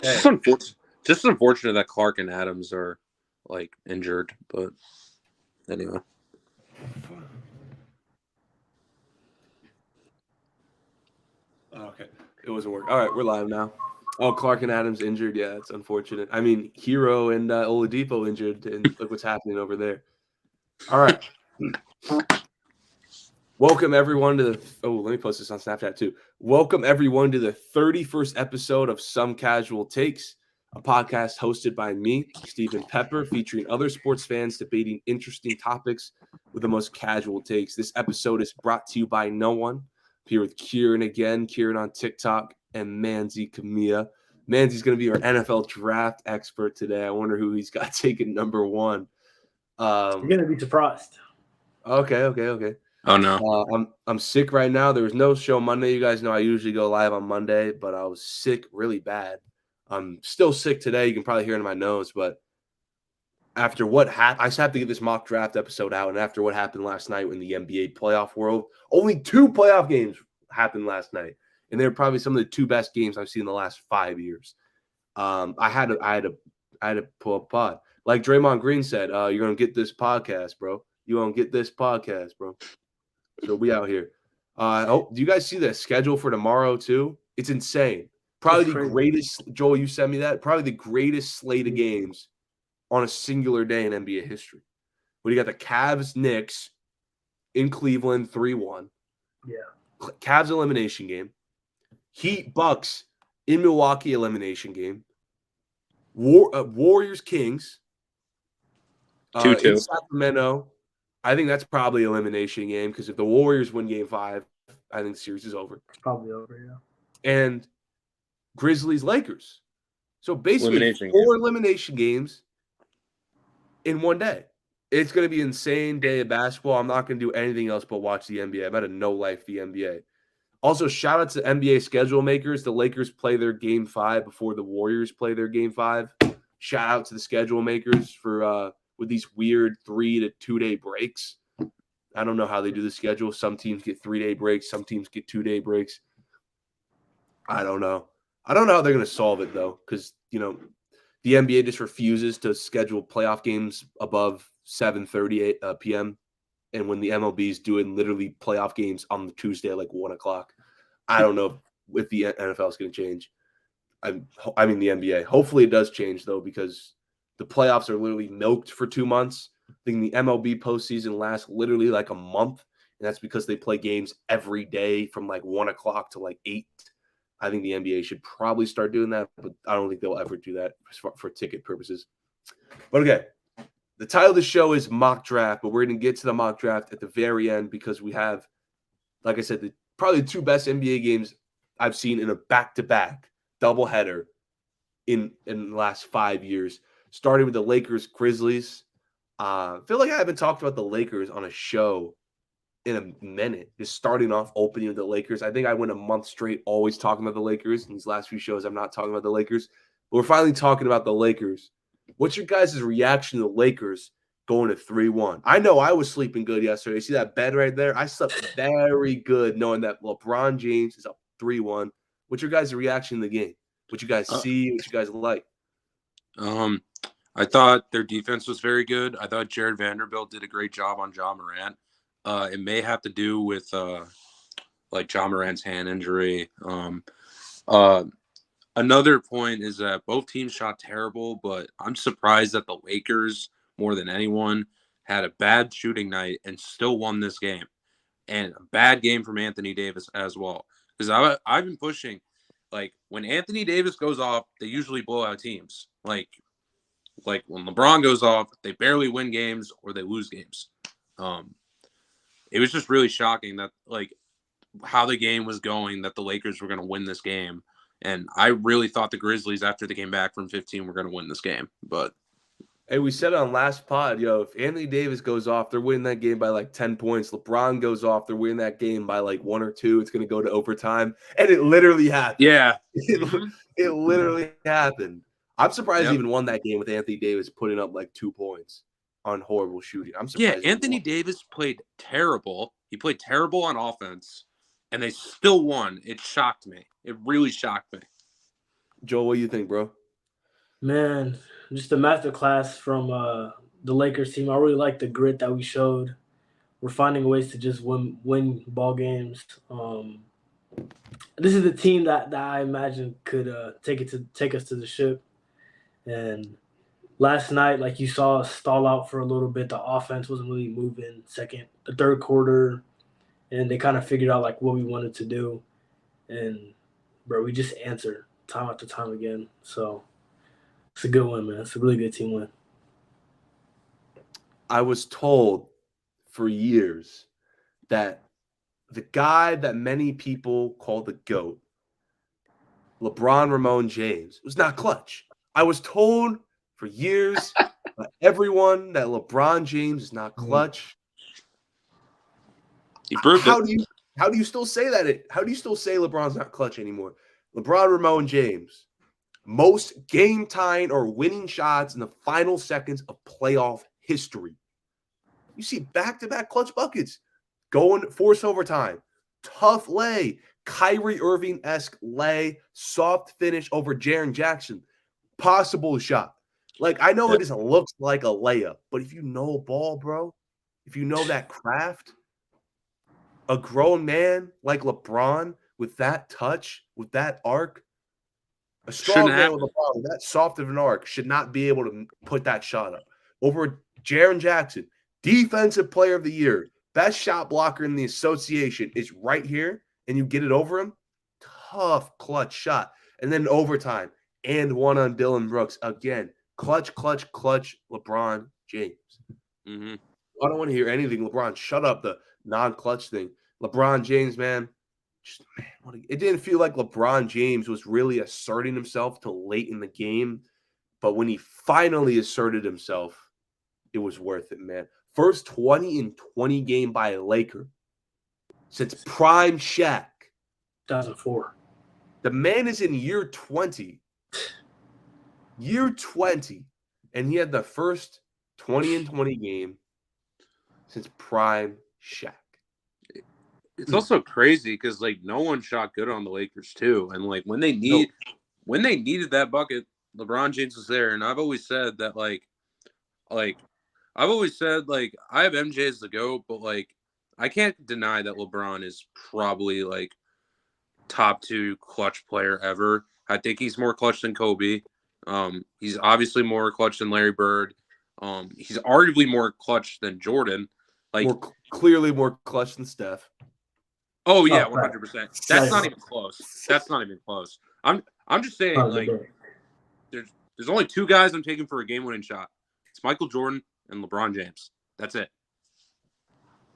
Hey, Just unfortunate that Clark and Adams are like injured, but anyway. okay, it wasn't working. All right, we're live now. Oh, Clark and Adams injured. Yeah, it's unfortunate. I mean, Hero and Oladipo injured, and look what's happening over there. All right. Welcome everyone to the. Oh, let me post this on Snapchat too. Welcome everyone to the 31st episode of Some Casual Takes, a podcast hosted by me, Stephen Pepper, featuring other sports fans debating interesting topics with the most casual takes. This episode is brought to you by no one. I'm here with Kieran again, Kieran on TikTok, and Manzi Camilla. Manzi's going to be our NFL draft expert today. I wonder who he's got taken number one. You're gonna be surprised. Okay. Oh no. I'm sick right now. There was no show Monday. You guys know I usually go live on Monday, but I was sick really bad. I'm still sick today. You can probably hear it in my nose, but after what happened, I just have to get this mock draft episode out. And after what happened last night in the NBA playoff world, only 2 playoff games happened last night, and they're probably some of the 2 best games I've seen in the last 5 years. I had to pull up a pod. Like Draymond Green said, you're gonna get this podcast, bro. You're gonna get this podcast, bro. So we out here. Do you guys see the schedule for tomorrow too? It's insane. Probably the greatest. Joel, you sent me that. Probably the greatest slate of games on a singular day in NBA history. Well, you got the Cavs, Knicks in Cleveland, 3-1. Yeah. Cavs elimination game. Heat, Bucks in Milwaukee elimination game. Warriors, Kings. 2-2 in Sacramento. I think that's probably elimination game because if the Warriors win Game 5, I think the series is over. It's probably over, yeah. And Grizzlies, Lakers. So basically 4 elimination games in one day. It's going to be an insane day of basketball. I'm not going to do anything else but watch the NBA. I'm at a no life the NBA. Also, shout out to NBA schedule makers. The Lakers play their Game 5 before the Warriors play their Game 5. Shout out to the schedule makers for with these weird 3 to 2 day breaks. I don't know how they do the schedule. Some teams get 3-day breaks. Some teams get 2-day breaks. I don't know. I don't know how they're going to solve it, though, because, the NBA just refuses to schedule playoff games above 7:30 p.m. And when the MLB is doing literally playoff games on the Tuesday at like 1 o'clock, I don't know if the NFL is going to change. I mean, the NBA. Hopefully it does change, though, because the playoffs are literally milked for 2 months. I think the MLB postseason lasts literally like a month, and that's because they play games every day from like 1 o'clock to like 8. I think the NBA should probably start doing that, but I don't think they'll ever do that for ticket purposes. But okay, the title of the show is Mock Draft, but we're going to get to the mock draft at the very end because we have, like I said, probably the 2 best NBA games I've seen in a back-to-back doubleheader in the last 5 years. Starting with the Lakers, Grizzlies. I feel like I haven't talked about the Lakers on a show in a minute. Just starting off opening with the Lakers. I think I went a month straight always talking about the Lakers. In these last few shows, I'm not talking about the Lakers. But we're finally talking about the Lakers. What's your guys' reaction to the Lakers going to 3-1? I know I was sleeping good yesterday. You see that bed right there? I slept very good knowing that LeBron James is up 3-1. What's your guys' reaction to the game? What you guys see? What you guys like? I thought their defense was very good. I thought Jared Vanderbilt did a great job on Ja Morant. It may have to do with like Ja Morant's hand injury. Another point is that both teams shot terrible, but I'm surprised that the Lakers, more than anyone, had a bad shooting night and still won this game. And a bad game from Anthony Davis as well. Because I've been pushing, like, when Anthony Davis goes off, they usually blow out teams. Like when LeBron goes off, they barely win games or they lose games. It was just really shocking that, like, how the game was going, that the Lakers were going to win this game. And I really thought the Grizzlies, after they came back from 15, were going to win this game. But hey, we said it on last pod, if Anthony Davis goes off, they're winning that game by like 10 points. LeBron goes off, they're winning that game by like 1 or 2. It's going to go to overtime. And it literally happened. yeah. It literally happened. I'm surprised he even won that game with Anthony Davis putting up like 2 points on horrible shooting. I'm surprised. Yeah, Anthony Davis played terrible. He played terrible on offense, and they still won. It shocked me. It really shocked me. Joel, what do you think, bro? Man, just a masterclass from the Lakers team. I really like the grit that we showed. We're finding ways to just win ball games. This is the team that I imagine could take us to the ship. And last night, like you saw us stall out for a little bit. The offense wasn't really moving. The third quarter, and they kind of figured out like what we wanted to do. And bro, we just answered time after time again. So it's a good win, man. It's a really good team win. I was told for years that the guy that many people call the GOAT, LeBron Ramon James, was not clutch. I was told for years by everyone that LeBron James is not clutch. He proved it. How do you still say that? How do you still say LeBron's not clutch anymore? LeBron Ramon James, most game-tying or winning shots in the final seconds of playoff history. You see back-to-back clutch buckets, force overtime, tough lay, Kyrie Irving-esque lay, soft finish over Jaren Jackson, possible shot. Like, I know it doesn't look like a layup, but if you know ball, bro, if you know that craft, a grown man like LeBron with that touch, with that arc, a strong man with LeBron with that soft of an arc should not be able to put that shot up. Over Jaren Jackson, Defensive Player of the Year, best shot blocker in the association, is right here, and you get it over him. Tough clutch shot. And then overtime, and one on Dillon Brooks. Again, clutch, LeBron James. Mm-hmm. I don't want to hear anything. LeBron, shut up the non-clutch thing. LeBron James, man, it didn't feel like LeBron James was really asserting himself till late in the game. But when he finally asserted himself, it was worth it, man. First 20-20 game by a Laker since prime Shaq. 2004. The man is in year 20. Year 20. And he had the first 20-20 game since prime Shaq. It's also crazy because like no one shot good on the Lakers too, and like when they needed that bucket, LeBron James was there. And I've always said that I have MJ as the GOAT, but like I can't deny that LeBron is probably like top 2 clutch player ever. I think he's more clutch than Kobe. He's obviously more clutch than Larry Bird. He's arguably more clutch than Jordan. Like clearly more clutch than Steph. Oh yeah, 100%. That's not even close. That's not even close. I'm just saying like there's only 2 guys I'm taking for a game-winning shot. It's Michael Jordan and LeBron James. That's it.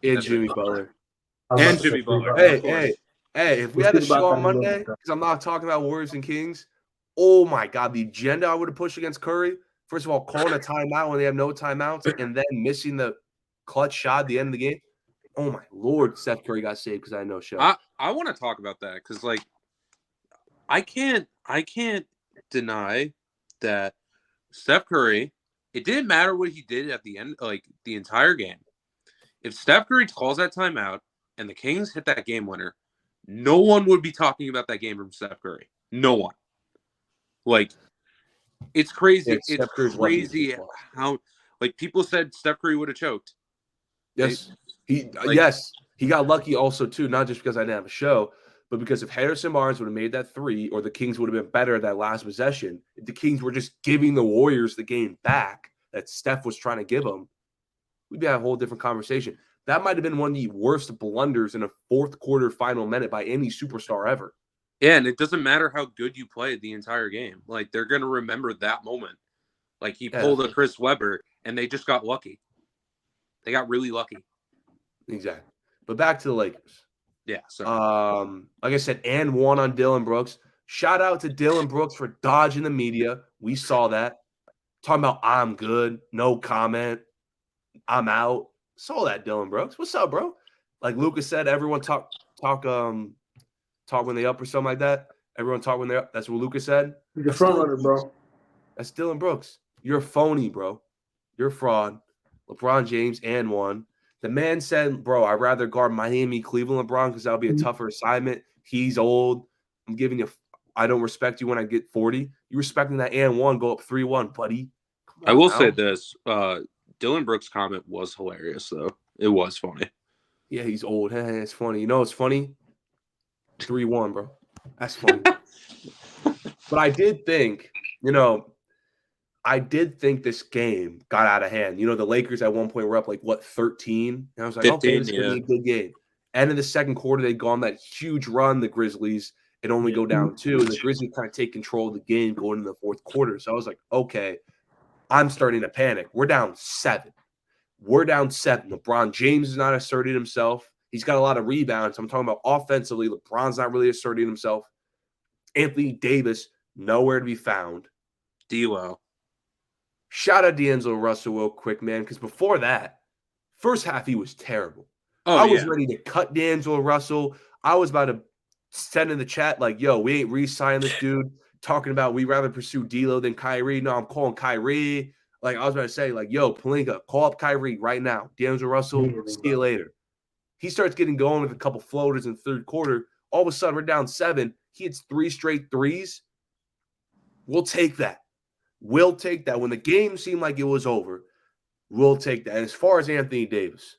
And Jimmy Butler. And Jimmy Butler. Hey, if we had a show on Monday, because I'm not talking about Warriors and Kings, oh my God, the agenda I would have pushed against Curry. First of all, calling a timeout when they have no timeouts, and then missing the clutch shot at the end of the game. Oh my Lord, Steph Curry got saved because I had no show. I want to talk about that because like I can't deny that Steph Curry, it didn't matter what he did at the end, like the entire game. If Steph Curry calls that timeout and the Kings hit that game winner, no one would be talking about that game from Steph Curry. No one. Like, it's crazy. Yeah, it's crazy how like people said Steph Curry would have choked. Yes. He got lucky also too, not just because I didn't have a show, but because if Harrison Barnes would have made that 3, or the Kings would have been better that last possession, if the Kings were just giving the Warriors the game back that Steph was trying to give them, we'd be having a whole different conversation. That might have been one of the worst blunders in a fourth quarter final minute by any superstar ever. Yeah, and it doesn't matter how good you played the entire game. Like, they're going to remember that moment. Like, he pulled a Chris Webber, and they just got lucky. They got really lucky. Exactly. But back to the Lakers. Yeah. So, like I said, and one on Dillon Brooks. Shout out to Dillon Brooks for dodging the media. We saw that. Talking about I'm good, no comment, I'm out. Saw that, Dillon Brooks. What's up, bro? Like Lucas said, everyone talk when they up or something like that. Everyone talk when they're up. That's what Lucas said. You're the front runner, bro. That's Dillon Brooks. You're a phony, bro. You're a fraud. LeBron James and one. The man said, bro, I'd rather guard Miami, Cleveland LeBron because that'll be a tougher assignment. He's old. I'm giving you I don't respect you when I get 40. You respecting that and one, go up 3-1, buddy. I will say this. Dylan Brooks' comment was hilarious, though. It was funny. Yeah, he's old. It's funny. You know what's funny? 3-1, bro. That's funny. But I did think, this game got out of hand. The Lakers at one point were up 13? And I was like, 15, okay, this is going to be a good game. And in the second quarter, they'd gone that huge run, the Grizzlies, and only go down 2. And the Grizzlies kind of take control of the game going into the fourth quarter. So I was like, okay, I'm starting to panic. We're down 7. LeBron James is not asserting himself. He's got a lot of rebounds. I'm talking about offensively. LeBron's not really asserting himself. Anthony Davis, nowhere to be found. D-Well. Shout out D'Angelo Russell real quick, man, because before that, first half, he was terrible. Oh, I was ready to cut D'Angelo Russell. I was about to send in the chat yo, we ain't re-signing this dude. Talking about we'd rather pursue D'Lo than Kyrie. No, I'm calling Kyrie. I was about to say, yo, Pelinka, call up Kyrie right now. D'Angelo Russell, see you later. He starts getting going with a couple floaters in the third quarter. All of a sudden, we're down 7. He hits 3 straight threes. We'll take that. We'll take that. When the game seemed like it was over, we'll take that. And as far as Anthony Davis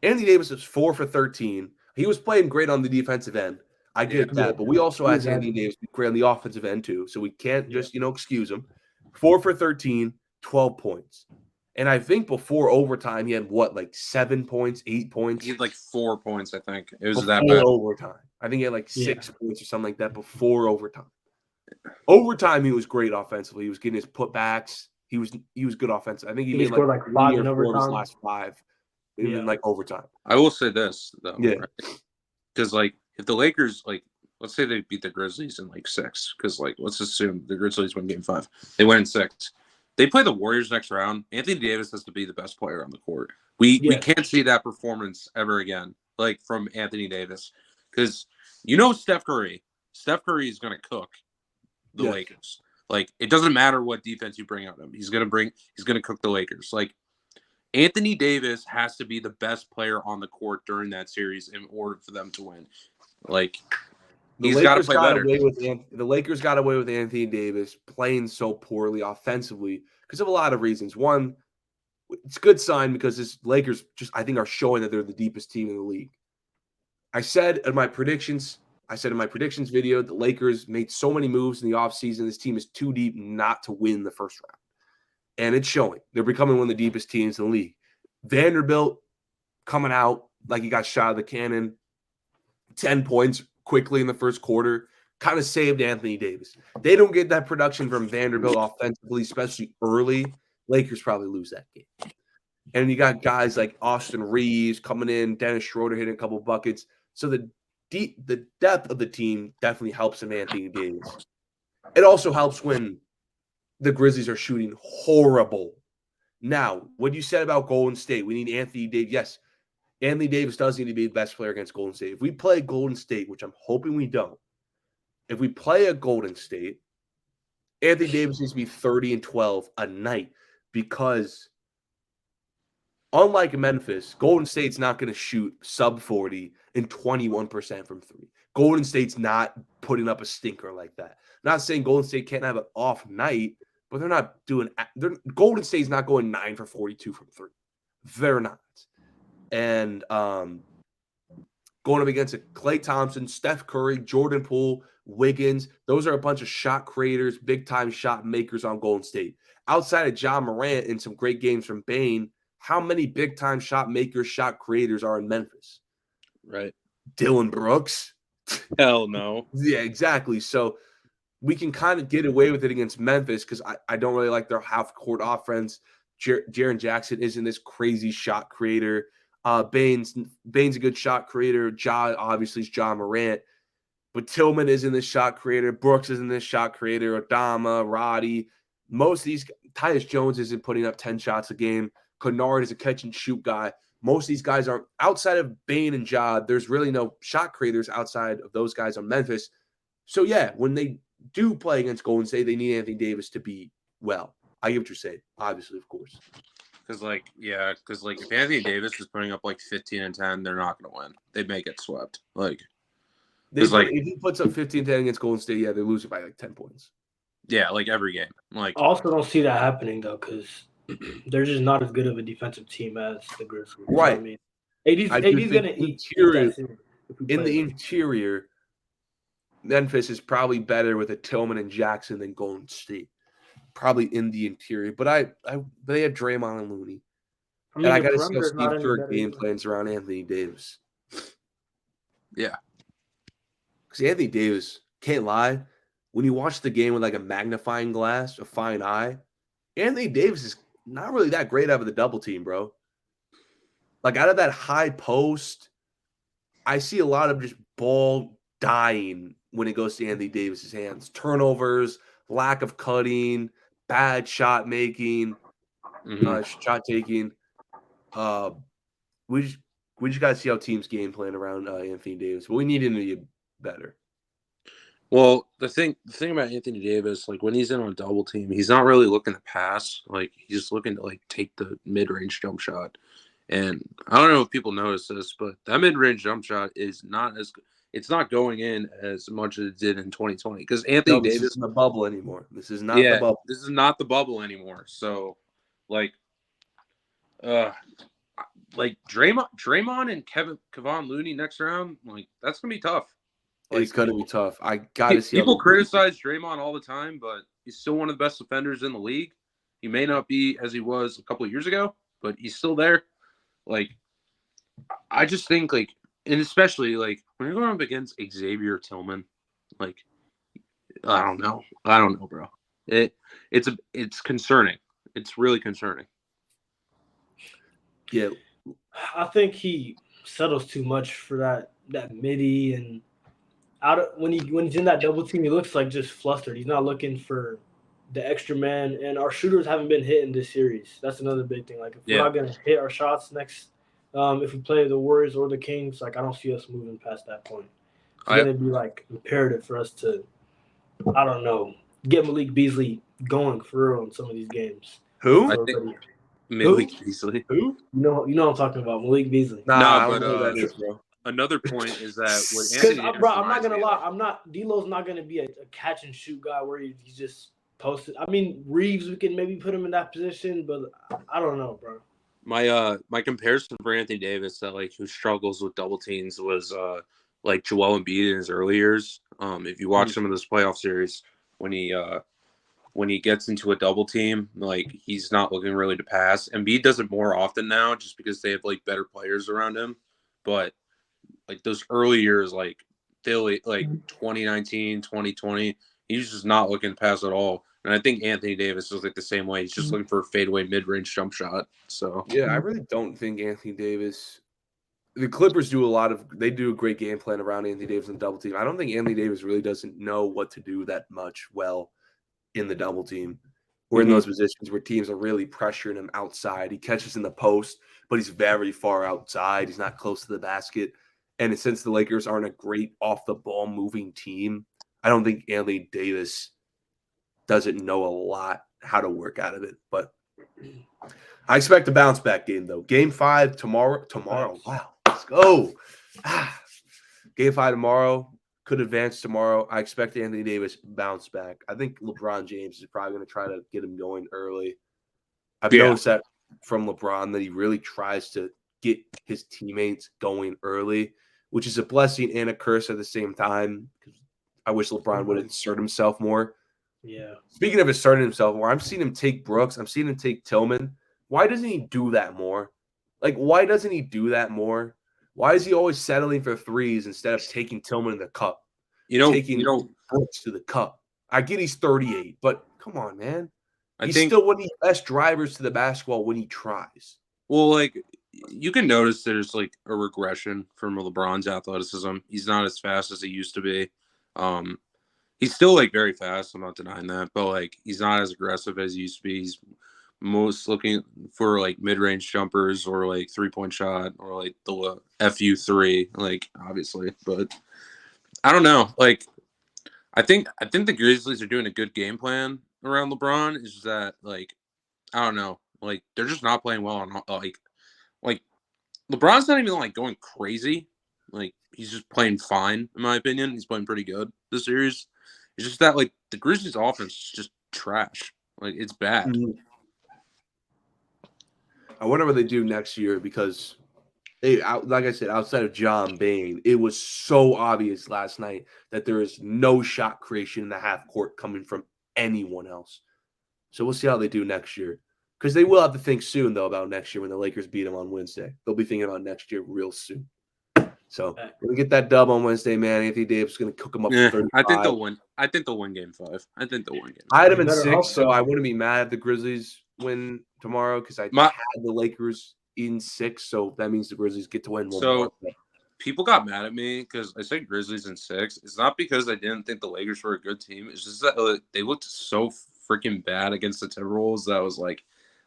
is 4 for 13. He was playing great on the defensive end. I get that. But we also asked Anthony Davis to be great on the offensive end, too. So we can't just, excuse him. 4 for 13, 12 points. And I think before overtime, he had 7 points, 8 points? He had 4 points, I think. It was before that bad. Overtime. I think he had 6 points or something like that before overtime. Overtime, he was great offensively. He was getting his putbacks. He was good offensive. I think he made scored 5 in overtime. His last 5 in overtime. I will say this though, yeah, because if the Lakers let's say they beat the Grizzlies in 6, because let's assume the Grizzlies win Game 5, they win in 6. They play the Warriors next round. Anthony Davis has to be the best player on the court. We can't see that performance ever again, from Anthony Davis, because Steph Curry. Steph Curry is going to cook the Lakers. It doesn't matter what defense you bring out of him. He's going to cook the Lakers. Anthony Davis has to be the best player on the court during that series in order for them to win. He's got to play better. The Lakers got away with Anthony Davis playing so poorly offensively because of a lot of reasons. One, it's a good sign because this Lakers I think, are showing that they're the deepest team in the league. I said in my predictions video, the Lakers made so many moves in the offseason. This team is too deep not to win the first round. And it's showing. They're becoming one of the deepest teams in the league. Vanderbilt coming out like he got shot out of the cannon. 10 points quickly in the first quarter. Kind of saved Anthony Davis. They don't get that production from Vanderbilt offensively, especially early. Lakers probably lose that game. And you got guys like Austin Reeves coming in, Dennis Schroeder hitting a couple buckets. So the depth of the team definitely helps him, Anthony Davis. It also helps when the Grizzlies are shooting horrible. Now, what you said about Golden State, we need Anthony Davis. Yes, Anthony Davis does need to be the best player against Golden State. If we play Golden State, which I'm hoping we don't, if we play a Golden State, Anthony Davis needs to be 30 and 12 a night because unlike Memphis, Golden State's not going to shoot sub 40 and 21% from 3. Golden State's not putting up a stinker like that. Not saying Golden State can't have an off night, but they're not doing – Golden State's not going 9 for 42 from 3. They're not. And going up against Klay Thompson, Steph Curry, Jordan Poole, Wiggins, those are a bunch of shot creators, big-time shot makers on Golden State. Outside of John Morant and some great games from Bane, how many big-time shot makers, shot creators are in Memphis? Right. Dylan Brooks. Hell no. Yeah, exactly. So we can kind of get away with it against Memphis because I don't really like their half-court offense. Jaren Jackson isn't this crazy shot creator. Bane's a good shot creator. Obviously is John Morant. But Tillman isn't this shot creator. Brooks isn't this shot creator. Adama, Roddy. Most of these – Tyus Jones isn't putting up 10 shots a game. Kennard is a catch-and-shoot guy. Most of these guys aren't – outside of Bane and Ja, there's really no shot creators outside of those guys on Memphis. So, yeah, when they do play against Golden State, they need Anthony Davis to be well. I get what you're saying, obviously, of course. Because, if Anthony Davis is putting up 15 and 10, they're not going to win. They may get swept. If he puts up 15-10 against Golden State, yeah, they lose it by like 10 points. Yeah, like every game. Like I also don't see that happening though, because they're just not as good of a defensive team as the Grizzlies. Right. I mean, AD's gonna eat that series in the interior. Memphis is probably better with a Tillman and Jackson than Golden State. Probably in the interior, but they have Draymond and Looney. I mean, and I got to see how Steve Kerr game plans around Anthony Davis. Yeah. Because Anthony Davis, can't lie, when you watch the game with like a magnifying glass, a fine eye, Anthony Davis is not really that great out of the double team, bro. Like out of that high post, I see a lot of just ball dying when it goes to Anthony Davis's hands. Turnovers, lack of cutting, bad shot making, shot taking. We just got to see how teams game plan around Anthony Davis. But we need him to get better. Well, the thing about Anthony Davis, like when he's in on a double team, he's not really looking to pass. Like he's just looking to like take the mid-range jump shot. And I don't know if people notice this, but that mid-range jump shot is not as good. It's not going in as much as it did in 2020 because Anthony Davis isn't the bubble anymore. This is not the bubble. This is not the bubble anymore. So, like Draymond and Kevon Looney next round, like that's gonna be tough. Like, it's gonna be tough. I gotta see. People criticize Draymond all the time, but he's still one of the best defenders in the league. He may not be as he was a couple of years ago, but he's still there. Like, I just think like. And especially like when you're going up against Xavier Tillman, like I don't know, bro. It's concerning. It's really concerning. Yeah, I think he settles too much for that midi and when he's in that double team, he looks like just flustered. He's not looking for the extra man, and our shooters haven't been hitting this series. That's another big thing. Like if we're not gonna hit our shots next. If we play the Warriors or the Kings, like I don't see us moving past that point. It's gonna be like imperative for us to, I don't know, get Malik Beasley going for real in some of these games. Who? I think Malik Beasley. Who? You know what I'm talking about, Malik Beasley. Nah, but that is, bro. Another point is that with Anthony Davis, bro, I'm not gonna lie, D'Lo's not gonna be a catch and shoot guy where he's just posted. I mean, Reeves, we can maybe put him in that position, but I don't know, bro. My comparison for Anthony Davis that like who struggles with double teams was like Joel Embiid in his early years. If you watch some of this playoff series, when he gets into a double team, like he's not looking really to pass. Embiid does it more often now just because they have like better players around him. But like those early years, like Philly, like 2019, 2020, he's just not looking to pass at all. And I think Anthony Davis is like the same way. He's just looking for a fadeaway mid-range jump shot. So yeah, I really don't think Anthony Davis. The Clippers do a great game plan around Anthony Davis and double team. I don't think Anthony Davis really doesn't know what to do that much well in the double team or in those positions where teams are really pressuring him outside. He catches in the post, but he's very far outside. He's not close to the basket. And since the Lakers aren't a great off the ball moving team, I don't think Anthony Davis doesn't know a lot how to work out of it. But I expect a bounce back game, though. Game 5 tomorrow. Wow. Let's go. Game 5 tomorrow. Could advance tomorrow. I expect Anthony Davis bounce back. I think LeBron James is probably going to try to get him going early. I've noticed that from LeBron that he really tries to get his teammates going early, which is a blessing and a curse at the same time. I wish LeBron would insert himself more. Yeah. Speaking of asserting himself more, I'm seeing him take Brooks. I'm seeing him take Tillman. Why doesn't he do that more? Like, why doesn't he do that more? Why is he always settling for threes instead of taking Tillman in the cup? Taking Brooks to the cup. I get he's 38, but come on, man. He's still one of the best drivers to the basketball when he tries. Well, like, you can notice there's, like, a regression from LeBron's athleticism. He's not as fast as he used to be. He's still, like, very fast. I'm not denying that. But, like, he's not as aggressive as he used to be. He's most looking for, like, mid-range jumpers or, like, three-point shot or, like, the FU3, like, obviously. But I don't know. Like, I think the Grizzlies are doing a good game plan around LeBron. Is that, like, I don't know. Like, they're just not playing well on, like LeBron's not even, like, going crazy. Like, he's just playing fine, in my opinion. He's playing pretty good this series. It's just that, like, the Grizzlies' offense is just trash. Like, it's bad. Mm-hmm. I wonder what they do next year because like I said, outside of John Bain, it was so obvious last night that there is no shot creation in the half court coming from anyone else. So we'll see how they do next year. Because they will have to think soon, though, about next year when the Lakers beat them on Wednesday. They'll be thinking about next year real soon. So we're going to get that dub on Wednesday, man. Anthony Davis is going to cook them up for 35. I think they'll win. I think they'll win Game 5. I think they'll win Game 5. I had them in 6, so I wouldn't be mad if the Grizzlies win tomorrow because I had the Lakers in 6, so that means the Grizzlies get to win one more. People got mad at me because I said Grizzlies in 6. It's not because I didn't think the Lakers were a good team. It's just that they looked so freaking bad against the Timberwolves that I was like,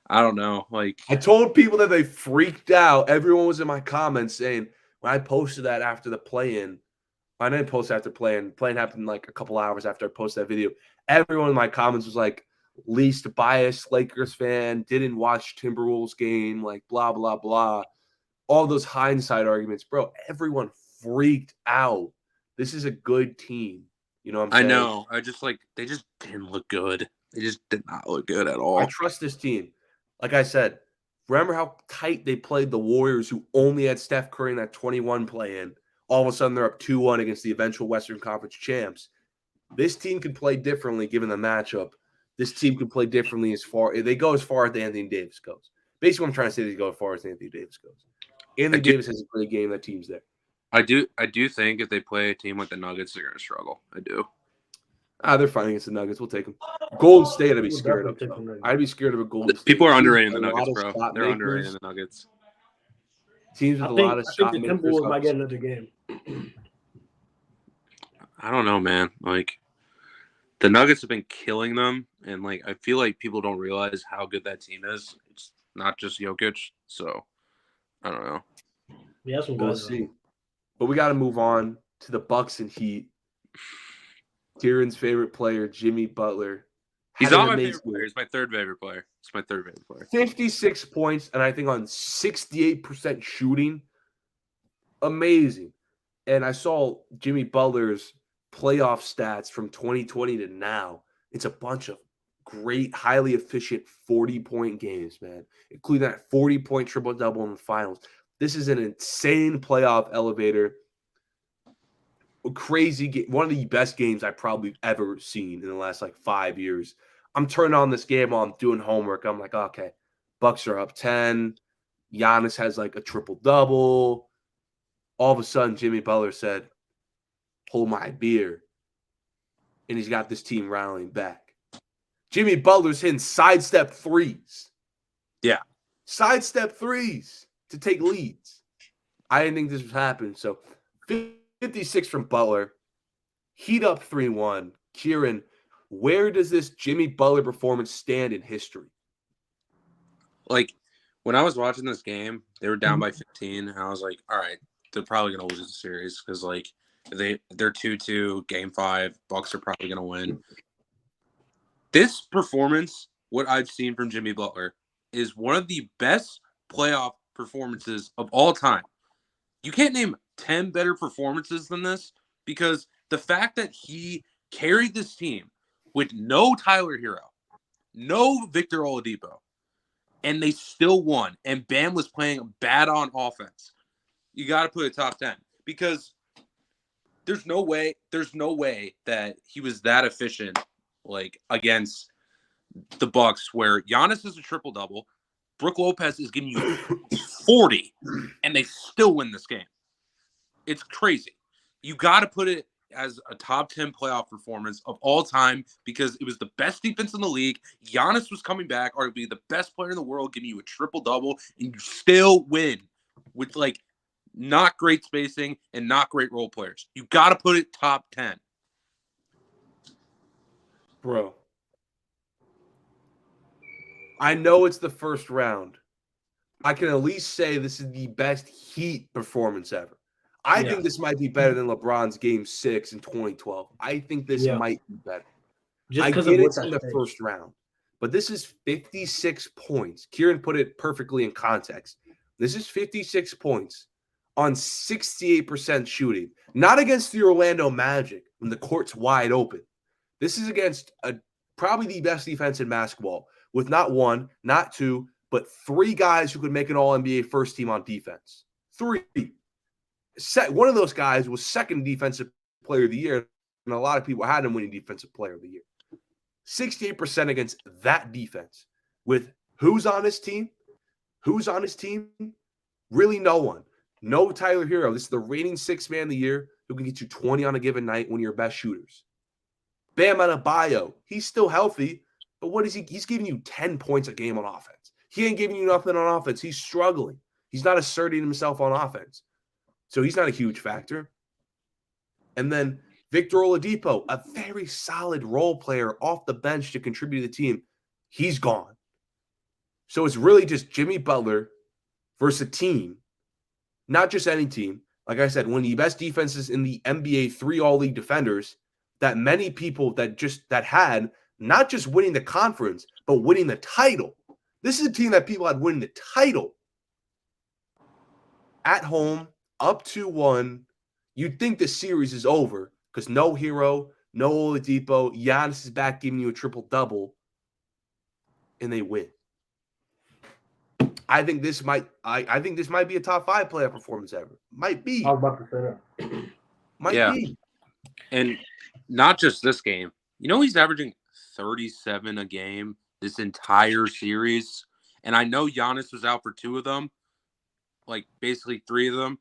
I don't know. Like, I told people that they freaked out. Everyone was in my comments saying when I posted that after the play-in. I didn't post after play-in. Play-in happened like a couple hours after I posted that video. Everyone in my comments was like, least biased Lakers fan, didn't watch Timberwolves game, like blah, blah, blah. All those hindsight arguments. Bro, everyone freaked out. This is a good team. You know what I'm saying? I know. They just didn't look good. They just did not look good at all. I trust this team. Like I said, remember how tight they played the Warriors, who only had Steph Curry in that 21 play-in. All of a sudden, they're up 2-1 against the eventual Western Conference champs. This team can play differently given the matchup. This team can play differently they go as far as Anthony Davis goes. Basically, what I'm trying to say is they go as far as Anthony Davis goes. Anthony Davis has a great game. That team's there. I do think if they play a team like the Nuggets, they're going to struggle. I do. They're fine against the Nuggets. We'll take them. Golden State, I'd be scared of. I'd be scared of a Golden State. People are underrating the Nuggets, bro. They're underrating the Nuggets. Teams with a lot of shot makers. I think the Timberwolves might get another game. I don't know, man. Like, the Nuggets have been killing them, and like I feel like people don't realize how good that team is. It's not just Jokic, so I don't know. Yeah, that's what we'll see. But we got to move on to the Bucks and Heat. Kieran's favorite player, Jimmy Butler. He's not my favorite player. He's my third favorite player. 56 points, and I think on 68% shooting. Amazing. And I saw Jimmy Butler's playoff stats from 2020 to now. It's a bunch of great, highly efficient 40-point games, man, including that 40-point triple-double in the finals. This is an insane playoff elevator. A crazy game. One of the best games I've probably ever seen in the last, 5 years. I'm turning on this game while I'm doing homework. I'm like, okay, Bucks are up 10. Giannis has, a triple-double. All of a sudden, Jimmy Butler said, hold my beer. And he's got this team rallying back. Jimmy Butler's hitting sidestep threes. Yeah. Sidestep threes to take leads. I didn't think this would happen. So 56 from Butler. Heat up 3-1. Kieran, where does this Jimmy Butler performance stand in history? Like, when I was watching this game, they were down by 15. And I was like, all right, they're probably going to lose the series because, they're 2-2, Game 5. Bucks are probably going to win. This performance, what I've seen from Jimmy Butler, is one of the best playoff performances of all time. You can't name 10 better performances than this because the fact that he carried this team with no Tyler Hero, no Victor Oladipo, and they still won, and Bam was playing bad on offense. You got to put it top 10 because there's no way that he was that efficient against the Bucks where Giannis is a triple-double, Brook Lopez is giving you 40, and they still win this game. It's crazy. You got to put it as a top 10 playoff performance of all time because it was the best defense in the league. Giannis was coming back, arguably the best player in the world, giving you a triple-double, and you still win with, not great spacing and not great role players. You got to put it top 10. Bro. I know it's the first round. I can at least say this is the best Heat performance ever. I think this might be better than LeBron's Game 6 in 2012. I think this might be better. I get it's in the first round. But this is 56 points. Kieran put it perfectly in context. This is 56 points on 68% shooting. Not against the Orlando Magic when the court's wide open. This is against probably the best defense in basketball with not one, not two, but 3 guys who could make an All-NBA first team on defense. 3. One of those guys was second defensive player of the year, and a lot of people had him winning defensive player of the year. 68% against that defense with who's on his team? Who's on his team? Really no one. No Tyler Hero. This is the reigning 6th man of the year who can get you 20 on a given night, one of your best shooters. Bam Adebayo. He's still healthy, but what is he? He's giving you 10 points a game on offense. He ain't giving you nothing on offense. He's struggling. He's not asserting himself on offense. So he's not a huge factor. And then Victor Oladipo, a very solid role player off the bench to contribute to the team. He's gone. So it's really just Jimmy Butler versus a team, not just any team. Like I said, one of the best defenses in the NBA, 3 all-league defenders that many people that had not just winning the conference, but winning the title. This is a team that people had winning the title. At home, up 2-1. You'd think the series is over because no Hero, no Oladipo, Giannis is back giving you a triple-double, and they win. I think this might be a top 5 playoff performance ever. Might be. I was about to say that. Might be. And not just this game. You know he's averaging 37 a game this entire series. And I know Giannis was out for 2 of them, like basically 3 of them.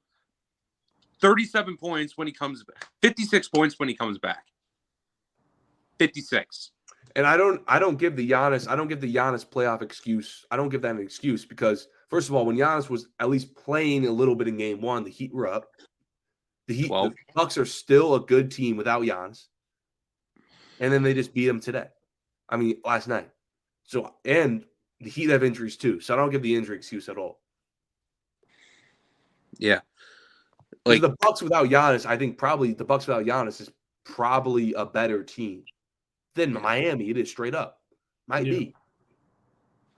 37 points when he comes back. 56 points when he comes back. 56. And I don't give the Giannis playoff excuse. I don't give that an excuse because, first of all, when Giannis was at least playing a little bit in game 1, the Heat were up. The Bucks are still a good team without Giannis. And then they just beat them today. I mean, last night. So, and the Heat have injuries too. So I don't give the injury excuse at all. Yeah. Like the Bucks without Giannis, I think probably the Bucks without Giannis is probably a better team than Miami. It is straight up. Might be.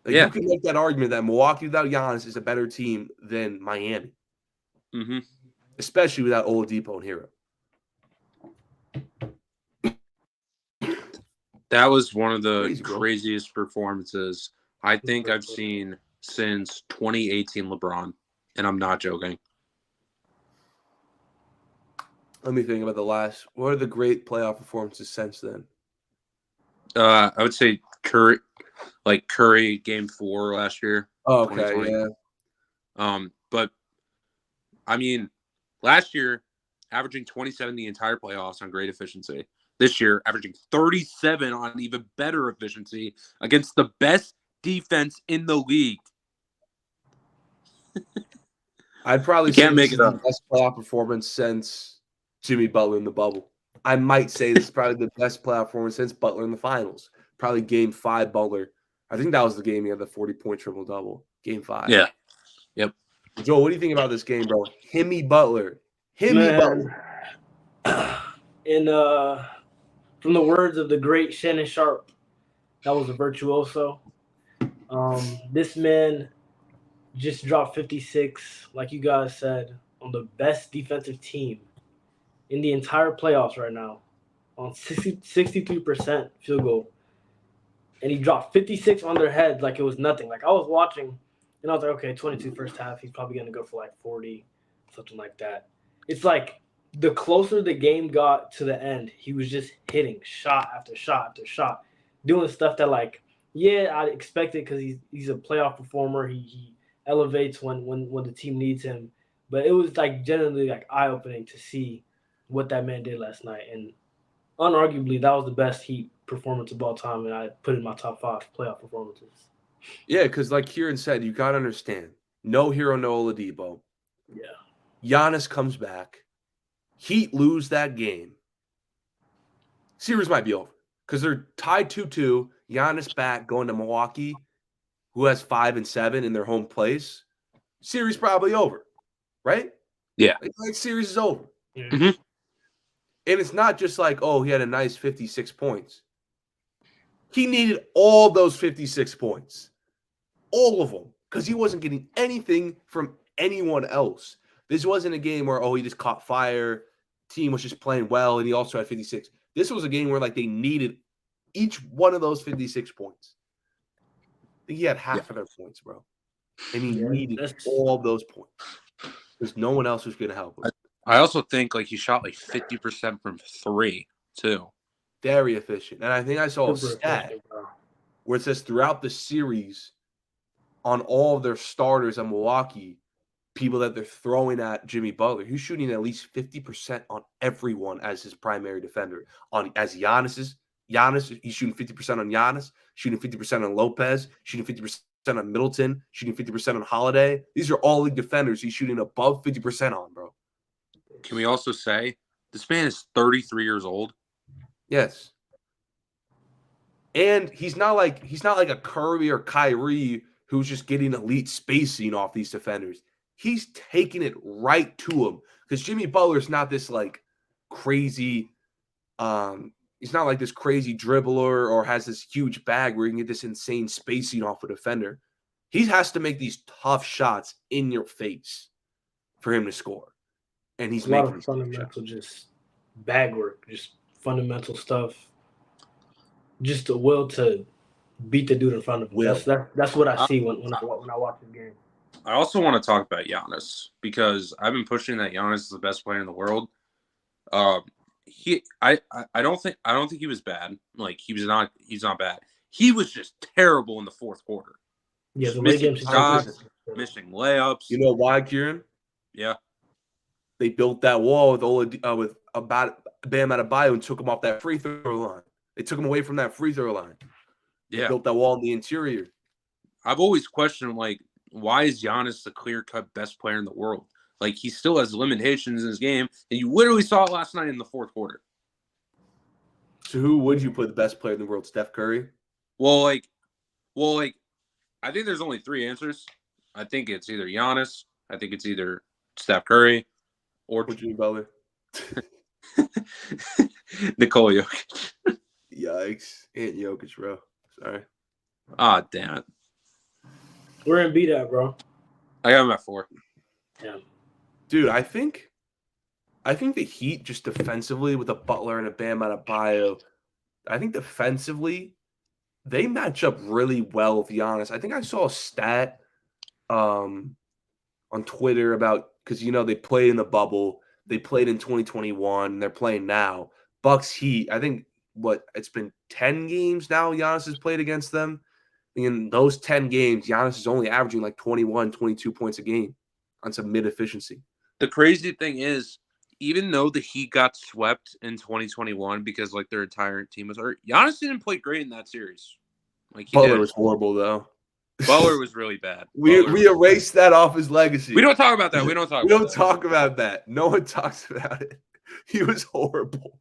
Like you can make that argument that Milwaukee without Giannis is a better team than Miami. Mm-hmm. Especially without Oladipo and Hero. That was one of the craziest performances I think I've seen since 2018 LeBron, and I'm not joking. Let me think about what are the great playoff performances since then? I would say Curry game 4 last year. Oh, okay, yeah. But I mean, last year averaging 27 the entire playoffs on great efficiency. This year averaging 37 on even better efficiency against the best defense in the league. I'd probably say this is the best playoff performance since Jimmy Butler in the bubble. I might say this is probably the best playoff performance since Butler in the finals. Probably game 5 Butler. I think that was the game he had the 40-point triple-double. Game 5. Yeah. Yep. Joel, what do you think about this game, bro? Himmy Butler. Butler. From the words of the great Shannon Sharp, that was a virtuoso. This man just dropped 56, like you guys said, on the best defensive team in the entire playoffs right now, on 63% field goal. And he dropped 56 on their heads like it was nothing. Like I was watching, and I was like, okay, 22 first half, he's probably going to go for like 40, something like that. It's like the closer the game got to the end, he was just hitting shot after shot after shot, doing stuff that like, I expect it because he's a playoff performer. He elevates when the team needs him. But it was like genuinely like eye-opening to see what that man did last night. And unarguably, that was the best Heat performance of all time, and I put it in my top 5 playoff performances. Yeah, because like Kieran said, you got to understand, no Hero, no Oladipo. Yeah. Giannis comes back. Heat lose that game. Series might be over because they're tied 2-2. Giannis back going to Milwaukee, who has 5 and 7 in their home place. Series probably over, right? Yeah. Like series is over. Mm-hmm. And it's not just like, oh, he had a nice 56 points. He needed all those 56 points. All of them. Because he wasn't getting anything from anyone else. This wasn't a game where, he just caught fire. Team was just playing well, and he also had 56. This was a game where, they needed each one of those 56 points. I think he had half of their points, bro. And he needed all of those points. There's no one else who's going to help him. I also think, he shot, 50% from 3, too. Very efficient. And I think I saw a stat where it says throughout the series, on all of their starters in Milwaukee, people that they're throwing at Jimmy Butler, he's shooting at least 50% on everyone as his primary defender. As Giannis, he's shooting 50% on Giannis, shooting 50% on Lopez, shooting 50% on Middleton, shooting 50% on Holiday. These are all league defenders he's shooting above 50% on, bro. Can we also say this man is 33 years old? Yes. And he's not like a Curry or Kyrie who's just getting elite spacing off these defenders. He's taking it right to him because Jimmy Butler's not this crazy. He's not like this crazy dribbler or has this huge bag where you can get this insane spacing off a defender. He has to make these tough shots in your face for him to score, and he's making a lot of fundamental, just bag work, just fundamental stuff. Just the will to beat the dude in front of him. That's what I see when I watch the game. I also want to talk about Giannis because I've been pushing that Giannis is the best player in the world. I don't think he was bad. He's not bad. He was just terrible in the fourth quarter. Yeah, the missing shots, missing layups. You know why, Kieran? Yeah. They built that wall with Bam Adebayo and took him off that free throw line. They took him away from that free throw line. They built that wall in the interior. I've always questioned, why is Giannis the clear-cut best player in the world? He still has limitations in his game, and you literally saw it last night in the fourth quarter. So who would you put the best player in the world? Steph Curry? Well, I think there's only 3 answers. I think it's either Giannis, I think it's either Steph Curry, or Jimmy Butler. Nikola Jokic. Yikes. Ain't Jokic, bro. Sorry. Ah, damn it. We're in beat at, bro. I got him at 4. Yeah. Dude, I think the Heat just defensively with a Butler and a Bam Adebayo, I think defensively they match up really well with Giannis. I think I saw a stat on Twitter about because they played in the bubble, they played in 2021, they're playing now. Bucks Heat, I think it's been 10 games now Giannis has played against them. In those 10 games, Giannis is only averaging 21, 22 points a game on some mid-efficiency. The crazy thing is, even though the Heat got swept in 2021 because their entire team was hurt, Giannis didn't play great in that series. Butler was horrible, though. Butler was really bad. We erased that off his legacy. We don't talk about that. We don't talk about that. No one talks about it. He was horrible.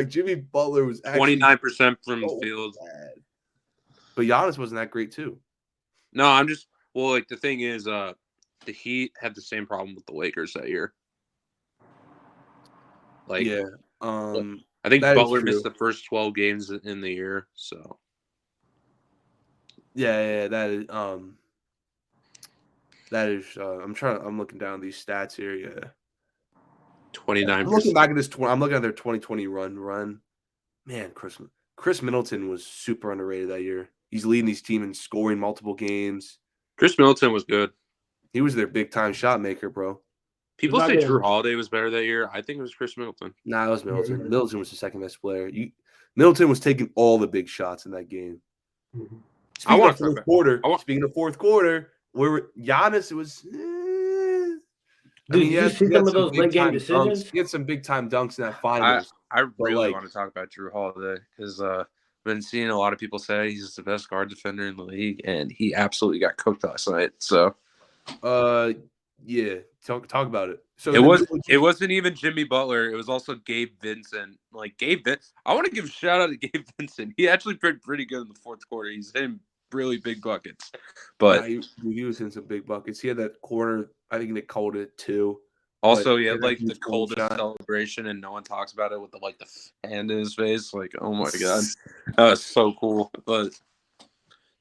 Jimmy Butler was 29% from the field. Bad. But Giannis wasn't that great too. No, I'm just the thing is, the Heat had the same problem with the Lakers that year. I think Butler missed the first 12 games in the year. So. Yeah, that is. I'm looking down these stats here. Yeah. 29%. I'm looking back at this. I'm looking at their 2020 run. Man, Chris Middleton was super underrated that year. He's leading his team in scoring multiple games. Chris Middleton was good. He was their big-time shot maker, bro. People say Drew Holiday was better that year. I think it was Chris Middleton. Nah, it was Middleton. Mm-hmm. Middleton was the second best player. Middleton was taking all the big shots in that game. Mm-hmm. Speaking of fourth quarter, where Giannis was. Dude, you see some of those late game decisions? He had some big-time dunks in that finals. I really want to talk about Drew Holiday because I've been seeing a lot of people say he's the best guard defender in the league, and he absolutely got cooked last night. So, yeah, talk about it. So it wasn't even Jimmy Butler. It was also Gabe Vincent. I want to give a shout out to Gabe Vincent. He actually played pretty good in the fourth quarter. He's hitting really big buckets. But he was in some big buckets. He had that corner. I think they called it too. Also, he had the coldest celebration, and no one talks about it with the hand in his face. Oh my god, that was so cool. But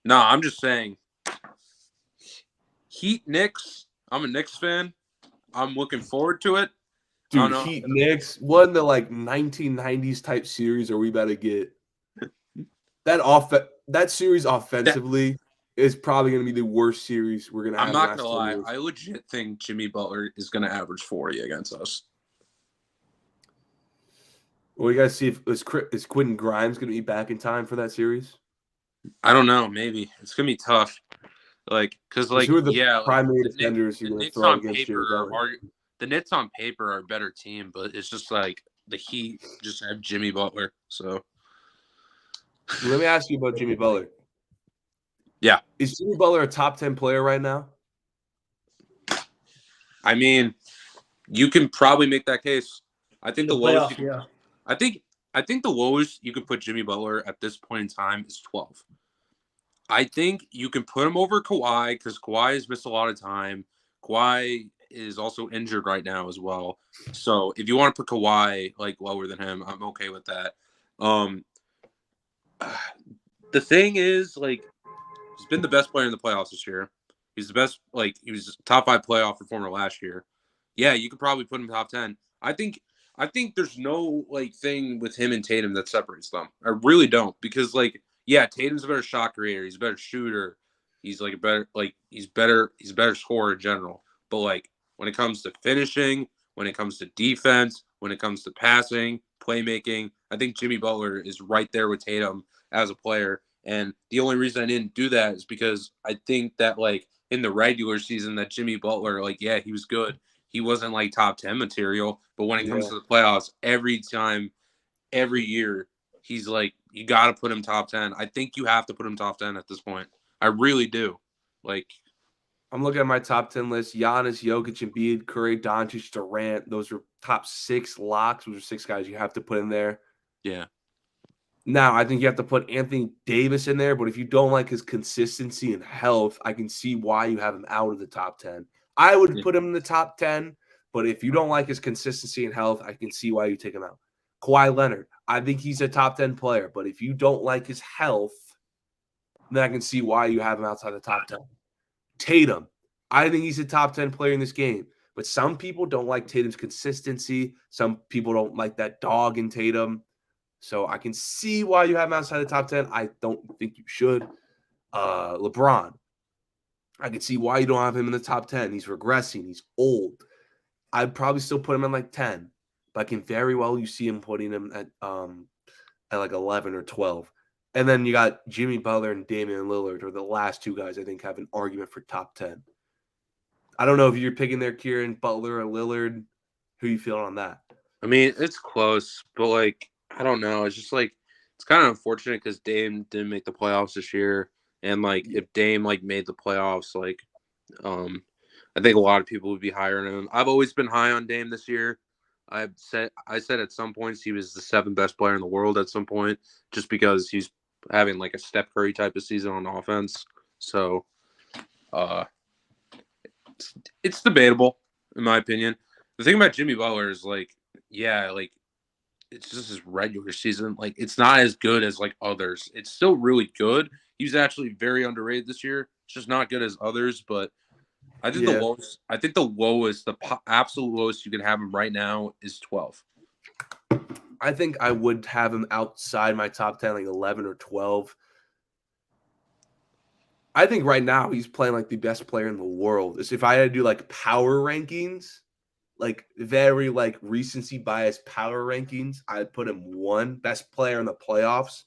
no, I'm just saying, Heat Knicks. I'm a Knicks fan. I'm looking forward to it. Dude, Heat Knicks, one of the 1990s type series are we about to get. That series offensively is probably going to be the worst series we're going to have. I'm not going to lie. I legit think Jimmy Butler is going to average 40 against us. Well, you got to see if is Quentin Grimes going to be back in time for that series. I don't know. Maybe it's going to be tough. Because who are the primary defenders you're going to throw against Jimmy Butler? The Knicks on paper are a better team, but it's just like the Heat just have Jimmy Butler. So let me ask you about Jimmy Butler. Yeah. Is Jimmy Butler a top 10 player right now? I mean, you can probably make that case. I think the lowest I think the lowest you can put Jimmy Butler at this point in time is 12. I think you can put him over Kawhi because Kawhi has missed a lot of time. Kawhi is also injured right now as well. So if you want to put Kawhi lower than him, I'm okay with that. The thing is, he's been the best player in the playoffs this year. He's the best, he was top 5 playoff performer last year. Yeah, you could probably put him top 10. I think there's no thing with him and Tatum that separates them. I really don't, because Tatum's a better shot creator. He's a better shooter. He's a better he's a better scorer in general. But when it comes to finishing, when it comes to defense, when it comes to passing, playmaking, I think Jimmy Butler is right there with Tatum as a player. And the only reason I didn't do that is because I think that in the regular season that Jimmy Butler, he was good. He wasn't top 10 material, but when it comes to the playoffs, every time, every year, he's you got to put him top 10. I think you have to put him top 10 at this point. I really do. I'm looking at my top 10 list. Giannis, Jokic, Embiid, Curry, Doncic, Durant. Those are top 6 locks. Those are 6 guys you have to put in there. Yeah. Now, I think you have to put Anthony Davis in there, but if you don't like his consistency and health, I can see why you have him out of the top 10. I would put him in the top 10, but if you don't like his consistency and health, I can see why you take him out. Kawhi Leonard, I think he's a top 10 player, but if you don't like his health, then I can see why you have him outside the top 10. Tatum, I think he's a top 10 player in this game, but some people don't like Tatum's consistency. Some people don't like that dog in Tatum. So I can see why you have him outside the top 10. I don't think you should. LeBron, I can see why you don't have him in the top 10. He's regressing. He's old. I'd probably still put him in 10. But I can very well you see him putting him at 11 or 12. And then you got Jimmy Butler and Damian Lillard are the last 2 guys I think have an argument for top 10. I don't know if you're picking there, Kieran, Butler or Lillard. Who you feeling on that? I mean, it's close, but I don't know. It's just it's kind of unfortunate because Dame didn't make the playoffs this year. And if Dame made the playoffs, I think a lot of people would be higher on him. I've always been high on Dame this year. I said at some points he was the 7th best player in the world at some point, just because he's having a Steph Curry type of season on offense. So it's debatable in my opinion. The thing about Jimmy Butler is it's just his regular season. It's not as good as others. It's still really good. He was actually very underrated this year. It's just not good as others. But I think the lowest. I think the lowest, the absolute lowest you can have him right now is 12. I think I would have him outside my top 10, 11 or 12. I think right now he's playing the best player in the world. If I had to do power rankings, very recency bias power rankings, I'd put him 1 best player in the playoffs.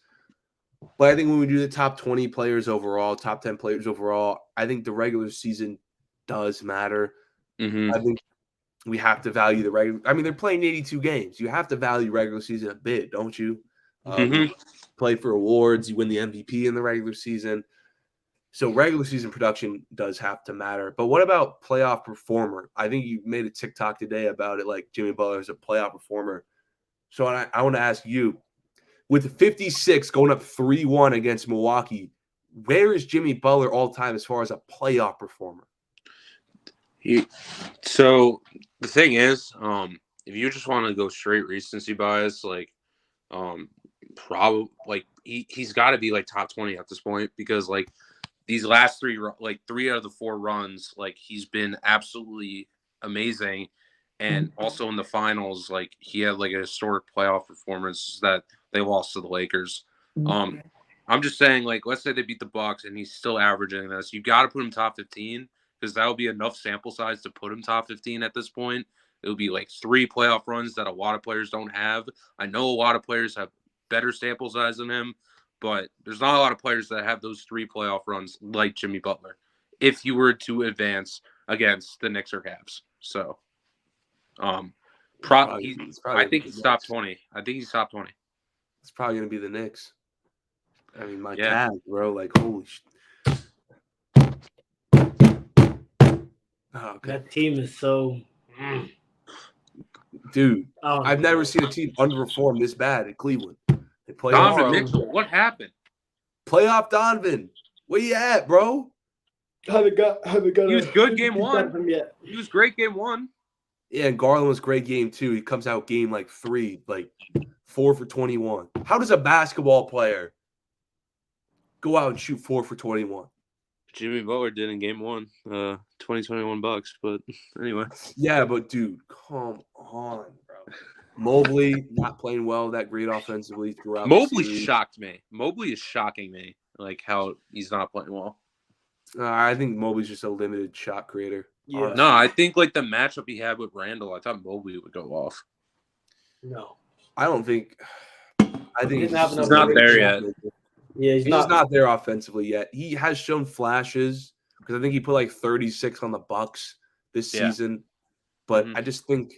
But I think when we do the top 20 players overall, top 10 players overall, I think the regular season does matter. Mm-hmm. I think we have to value the regular. I mean, they're playing 82 games. You have to value regular season a bit, don't you? Mm-hmm. Play for awards. You win the MVP in the regular season. So regular season production does have to matter. But what about playoff performer? I think you made a TikTok today about it, Jimmy Butler is a playoff performer. So I want to ask you, with 56 going up 3-1 against Milwaukee, where is Jimmy Butler all time as far as a playoff performer? So the thing is, if you just want to go straight recency bias, probably he's got to be top 20 at this point, because these last 3 out of the 4 runs, he's been absolutely amazing. And also in the finals, like he had like a historic playoff performance that they lost to the Lakers. I'm just saying, like, let's say they beat the Bucks and he's still averaging this. You got to put him top 15 because that will be enough sample size to put him top 15 at this point. It would be like 3 playoff runs that a lot of players don't have. I know a lot of players have better sample size than him, but there's not a lot of players that have those 3 playoff runs like Jimmy Butler if you were to advance against the Knicks or Cavs. So, I think he's top 20. I think he's top 20. It's probably going to be the Knicks. I mean, my Cavs, bro, like, holy shit. Oh, okay. That team is so... Dude, I've never seen a team underperform this bad in Cleveland. They play Donovan Mitchell, what happened? Playoff Donovan. Where you at, bro? Haven't got he was good game 1. He was great game 1. Yeah, and Garland was great game 2. He comes out game like 3, like 4 for 21. How does a basketball player go out and shoot 4 for 21? Jimmy Butler did in game 1, 2021 Bucks, but anyway. Yeah, but dude, come on, bro. Mobley not playing well, that great offensively throughout. Mobley shocked me. Mobley is shocking me, like how he's not playing well. I think Mobley's just a limited shot creator. Yeah. Honestly. No, I think like the matchup he had with Randall, I thought Mobley would go off. No. I don't think. I think he's not there yet. Yeah, he's just not there offensively yet. He has shown flashes because I think he put like 36 on the Bucks this season. But I just think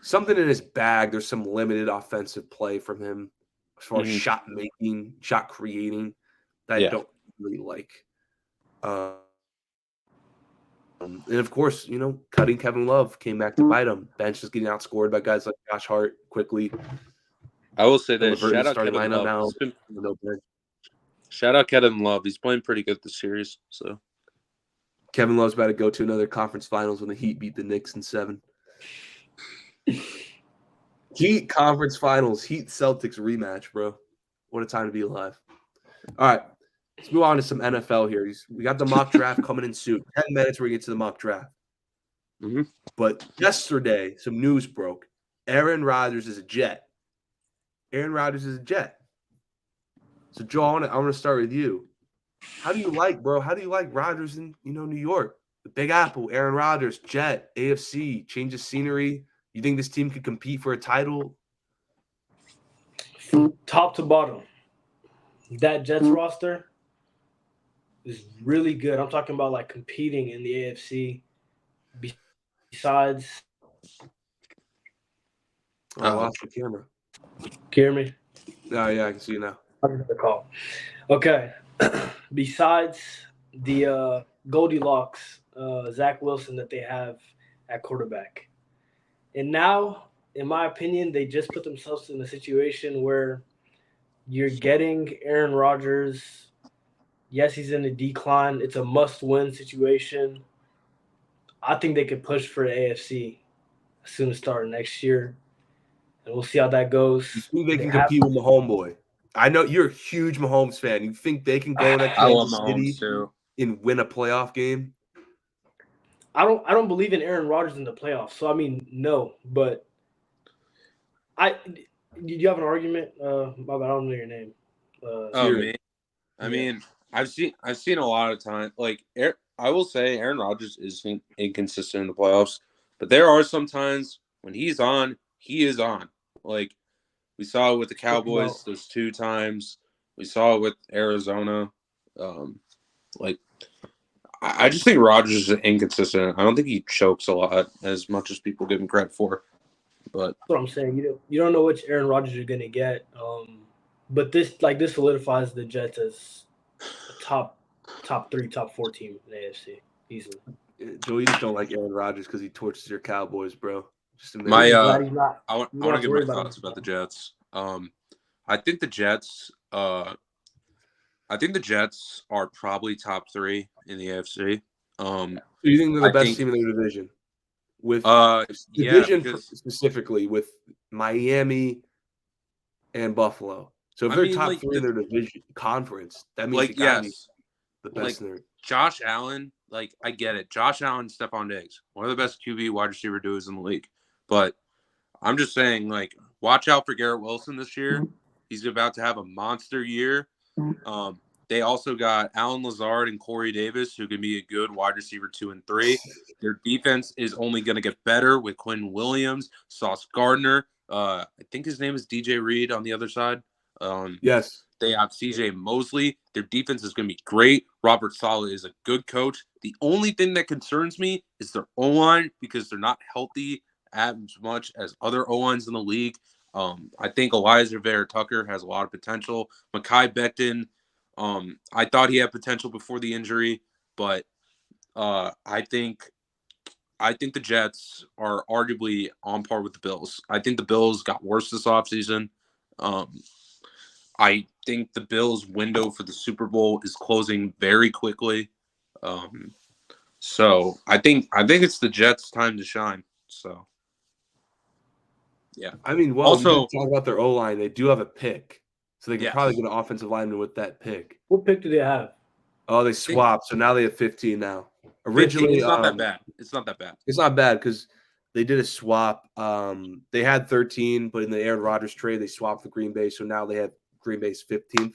something in his bag, there's some limited offensive play from him as far as shot making, shot creating that I don't really like. And of course, you know, cutting Kevin Love came back to bite him. Bench is getting outscored by guys like Josh Hart quickly. I will say that shout out Kevin Love. Shout out Kevin Love. He's playing pretty good this series. So Kevin Love's about to go to another conference finals when the Heat beat the Knicks in 7. Heat conference finals, Heat Celtics rematch, bro. What a time to be alive. All right, let's move on to some NFL here. We got the mock draft coming in soon. 10 minutes we get to the mock draft. But yesterday, some news broke. Aaron Rodgers is a Jet. Aaron Rodgers is a Jet. So, Joe, I want to start with you. How do you like, bro? How do you like Rodgers in, New York? The Big Apple, Aaron Rodgers, Jet, AFC, change of scenery. You think this team could compete for a title? From top to bottom, that Jets roster is really good. I'm talking about like competing in the AFC. Besides, I lost the camera. Can you hear me? Oh, yeah, I can see you now. The call. Okay. Besides the Goldilocks, Zach Wilson that they have at quarterback. And now, in my opinion, they just put themselves in a situation where you're getting Aaron Rodgers. Yes, he's in a decline. It's a must-win situation. I think they could push for the AFC as soon as starting next year. And we'll see how that goes. You think they can compete with the homeboy? I know you're a huge Mahomes fan. You think they can go in that Kansas City and win a playoff game? I don't believe in Aaron Rodgers in the playoffs. So I mean, no. But you have an argument? I don't know your name. Me. I mean, I've seen a lot of time. Like, I will say, Aaron Rodgers is inconsistent in the playoffs, but there are some times when he's on, he is on. Like, we saw it with the Cowboys those 2 times. We saw it with Arizona. I just think Rodgers is inconsistent. I don't think he chokes a lot as much as people give him credit for. But that's what I'm saying. You don't know which Aaron Rodgers you're gonna get. But this solidifies the Jets as a top 3, top 4 team in the AFC easily. Joe, you just don't like Aaron Rodgers because he torches your Cowboys, bro. Just I want to give my thoughts about the Jets. I think the Jets. I think the Jets are probably top 3 in the AFC. So you think they're the best team in their division? With division specifically with Miami and Buffalo. So if they're top 3 in their division conference, that means they gotta be the best in their Josh Allen, like, I get it. Josh Allen, Stephon Diggs, one of the best QB wide receiver duos in the league. But I'm just saying, like, watch out for Garrett Wilson this year. He's about to have a monster year. They also got Allen Lazard and Corey Davis, who can be a good wide receiver 2 and 3. Their defense is only going to get better with Quinn Williams, Sauce Gardner. I think his name is DJ Reed on the other side. Yes. They have CJ Mosley. Their defense is going to be great. Robert Saleh is a good coach. The only thing that concerns me is their O-line because they're not healthy as much as other O-lines in the league. I think Elijah Vera-Tucker has a lot of potential. Mekhi Becton, I thought he had potential before the injury, but I think the Jets are arguably on par with the Bills. I think the Bills got worse this offseason. I think the Bills' window for the Super Bowl is closing very quickly. So I think it's the Jets' time to shine. So, yeah. I mean, well, also talk about their O-line. They do have a pick, so they can probably get an offensive lineman with that pick. What pick do they have? Oh, they swapped, so now they have 15 now. Originally, 15, it's not that bad. It's not that bad. It's not bad because they did a swap. They had 13, but in the Aaron Rodgers trade, they swapped with Green Bay, so now they have Green Bay's 15th,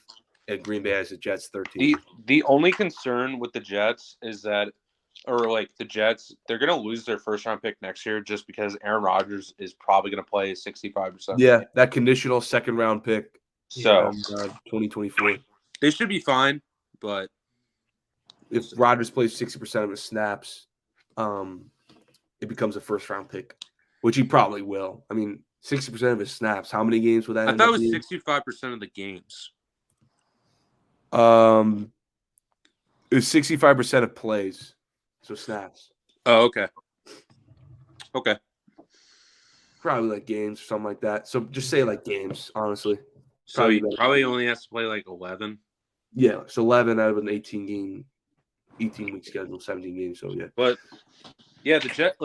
and Green Bay has the Jets 13th. The only concern with the Jets is that, or like the Jets, they're going to lose their first-round pick next year just because Aaron Rodgers is probably going to play 65%. Yeah, that conditional second-round pick. So 2024. They should be fine, but if Rodgers plays 60% of his snaps, it becomes a first-round pick, which he probably will. I mean, 60% of his snaps. How many games would that? I thought it was 65% of the games. It was 65% of plays, so snaps. Oh, okay. Okay. Probably like games or something like that. So just say like games, honestly. So he probably only has to play like 11. Yeah, so 11 out of an 18-week schedule, 17 games. So yeah. But yeah, the Jet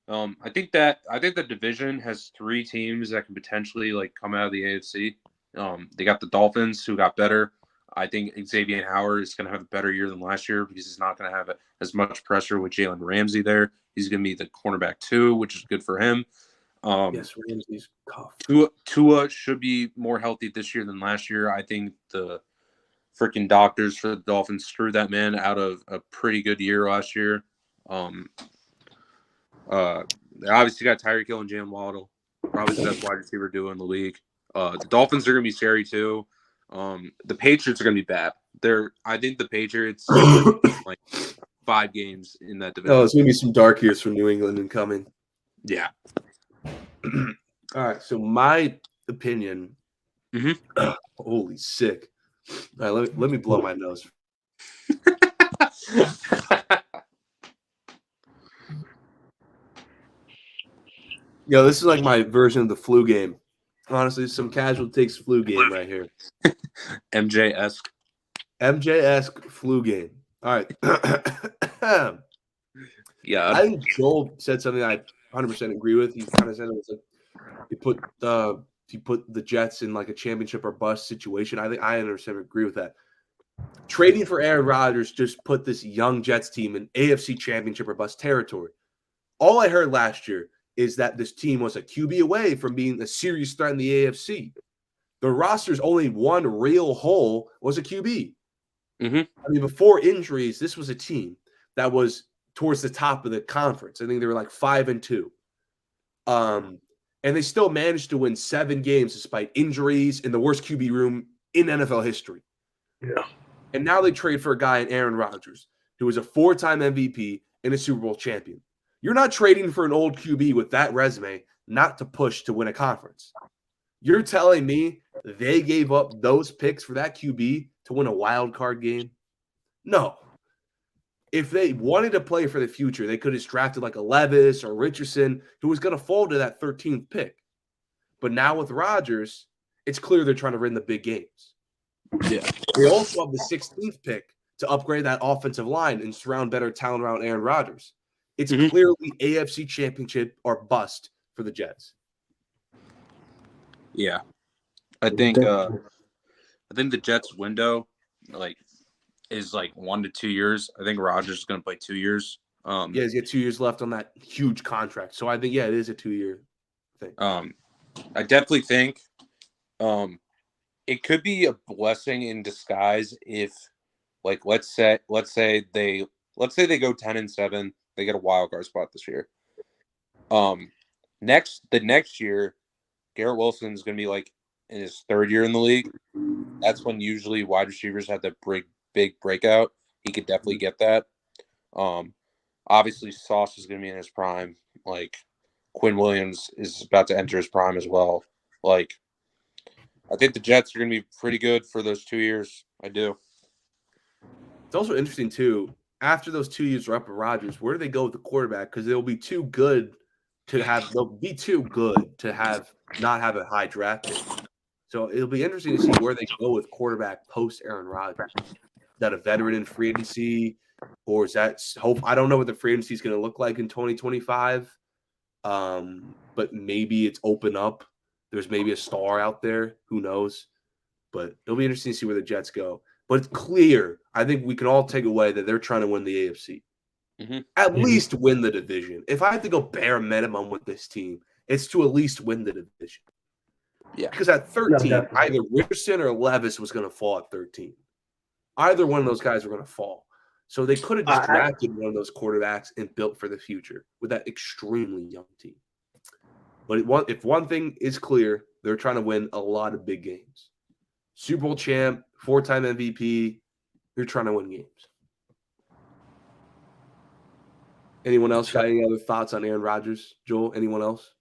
I think the division has 3 teams that can potentially like come out of the AFC. They got the Dolphins, who got better. I think Xavier Howard is going to have a better year than last year because he's not going to have as much pressure with Jalen Ramsey there. He's going to be the cornerback 2, which is good for him. Yes, Ramsey's tough. Tua should be more healthy this year than last year. I think the freaking doctors for the Dolphins screwed that man out of a pretty good year last year. They obviously got Tyreek Hill and Jalen Waddle, probably the best wide receiver duo in the league. The Dolphins are going to be scary too. The Patriots are going to be bad. I think the Patriots like 5 games in that division. Oh, it's going to be some dark years for New England incoming. Yeah. All right. So my opinion. Mm-hmm. Holy sick! All right, let me blow my nose. Yo, this is like my version of the flu game. Honestly, some casual takes flu game right here. MJ-esque flu game. All right. Yeah. I think Joel said something I 100% agree with. He kind of said it was like he put the Jets in like a championship or bust situation. I think I 100% agree with that. Trading for Aaron Rodgers just put this young Jets team in AFC championship or bust territory. All I heard last year is that this team was a QB away from being a serious threat in the AFC. The roster's only one real hole was a QB. Mm-hmm. I mean, before injuries, this was a team that was towards the top of the conference. I think they were like 5-2. And they still managed to win 7 games despite injuries in the worst QB room in NFL history. Yeah. And now they trade for a guy in Aaron Rodgers, who is a 4-time MVP and a Super Bowl champion. You're not trading for an old QB with that resume not to push to win a conference. You're telling me they gave up those picks for that QB to win a wild card game? No. If they wanted to play for the future, they could have drafted like a Levis or Richardson, who was going to fall to that 13th pick. But now with Rodgers, it's clear they're trying to win the big games. Yeah. They also have the 16th pick to upgrade that offensive line and surround better talent around Aaron Rodgers. It's clearly AFC championship or bust for the Jets. Yeah. I think the Jets window, like, is like 1 to 2 years. I think Rodgers is going to play 2 years. Yeah, he's got 2 years left on that huge contract. So I think, it is a 2-year thing. I definitely think it could be a blessing in disguise if, like, let's say they go 10-7, they get a wild card spot this year. The next year, Garrett Wilson is going to be like in his 3rd year in the league. That's when usually wide receivers have the big breakout. He could definitely get that. Obviously, Sauce is going to be in his prime. Like, Quinn Williams is about to enter his prime as well. Like, I think the Jets are going to be pretty good for those 2 years. I do. It's also interesting, too, after those 2 years are up with Rodgers, where do they go with the quarterback? Because they'll be too good to have not have a high draft pick. So it'll be interesting to see where they go with quarterback post Aaron Rodgers. Is that a veteran in free agency, or is that hope? I don't know what the free agency is going to look like in 2025. But maybe it's open up. There's maybe a star out there. Who knows? But it'll be interesting to see where the Jets go. But it's clear. I think we can all take away that they're trying to win the AFC. Mm-hmm. At least win the division. If I had to go bare minimum with this team, it's to at least win the division. Yeah. Because at 13, either Richardson or Levis was going to fall at 13. Either one of those guys were going to fall. So they could have just drafted one of those quarterbacks and built for the future with that extremely young team. But if one thing is clear, they're trying to win a lot of big games. Super Bowl champ, 4-time MVP, you're trying to win games. Anyone else got any other thoughts on Aaron Rodgers? Joel, anyone else?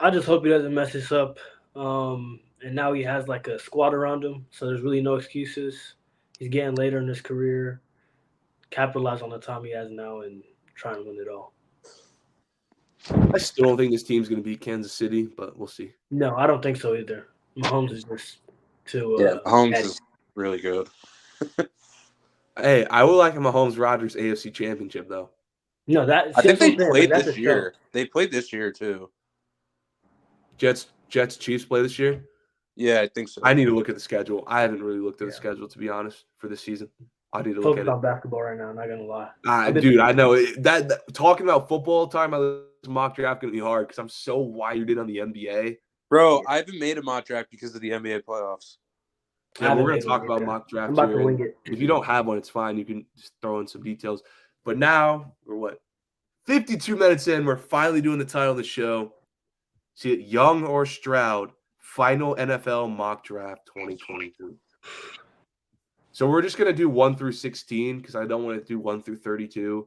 I just hope he doesn't mess this up. And now he has like a squad around him, so there's really no excuses. He's getting later in his career. Capitalize on the time he has now and try and win it all. I still don't think this team's going to beat Kansas City, but we'll see. No, I don't think so either. Mahomes is just too. Mahomes is really good. Hey, I would like a Mahomes-Rodgers AFC Championship, though. No, I think they played this year. They played this year too. Jets, Chiefs play this year? Yeah, I think so. I need to look at the schedule. I haven't really looked at the schedule, to be honest, for this season. I need to look at it. Focus on basketball right now. I'm not gonna lie. Dude, I know that talking about football, talking about this mock draft, gonna be hard because I'm so wired in on the NBA. Bro, I haven't made a mock draft because of the NBA playoffs. Yeah, we're gonna talk about mock draft. I'm about to wing it. If you don't have one, it's fine. You can just throw in some details. But now we're 52 minutes in. We're finally doing the title of the show. See it, Young or Stroud, final NFL mock draft 2023. So we're just going to do 1 through 16 because I don't want to do 1 through 32.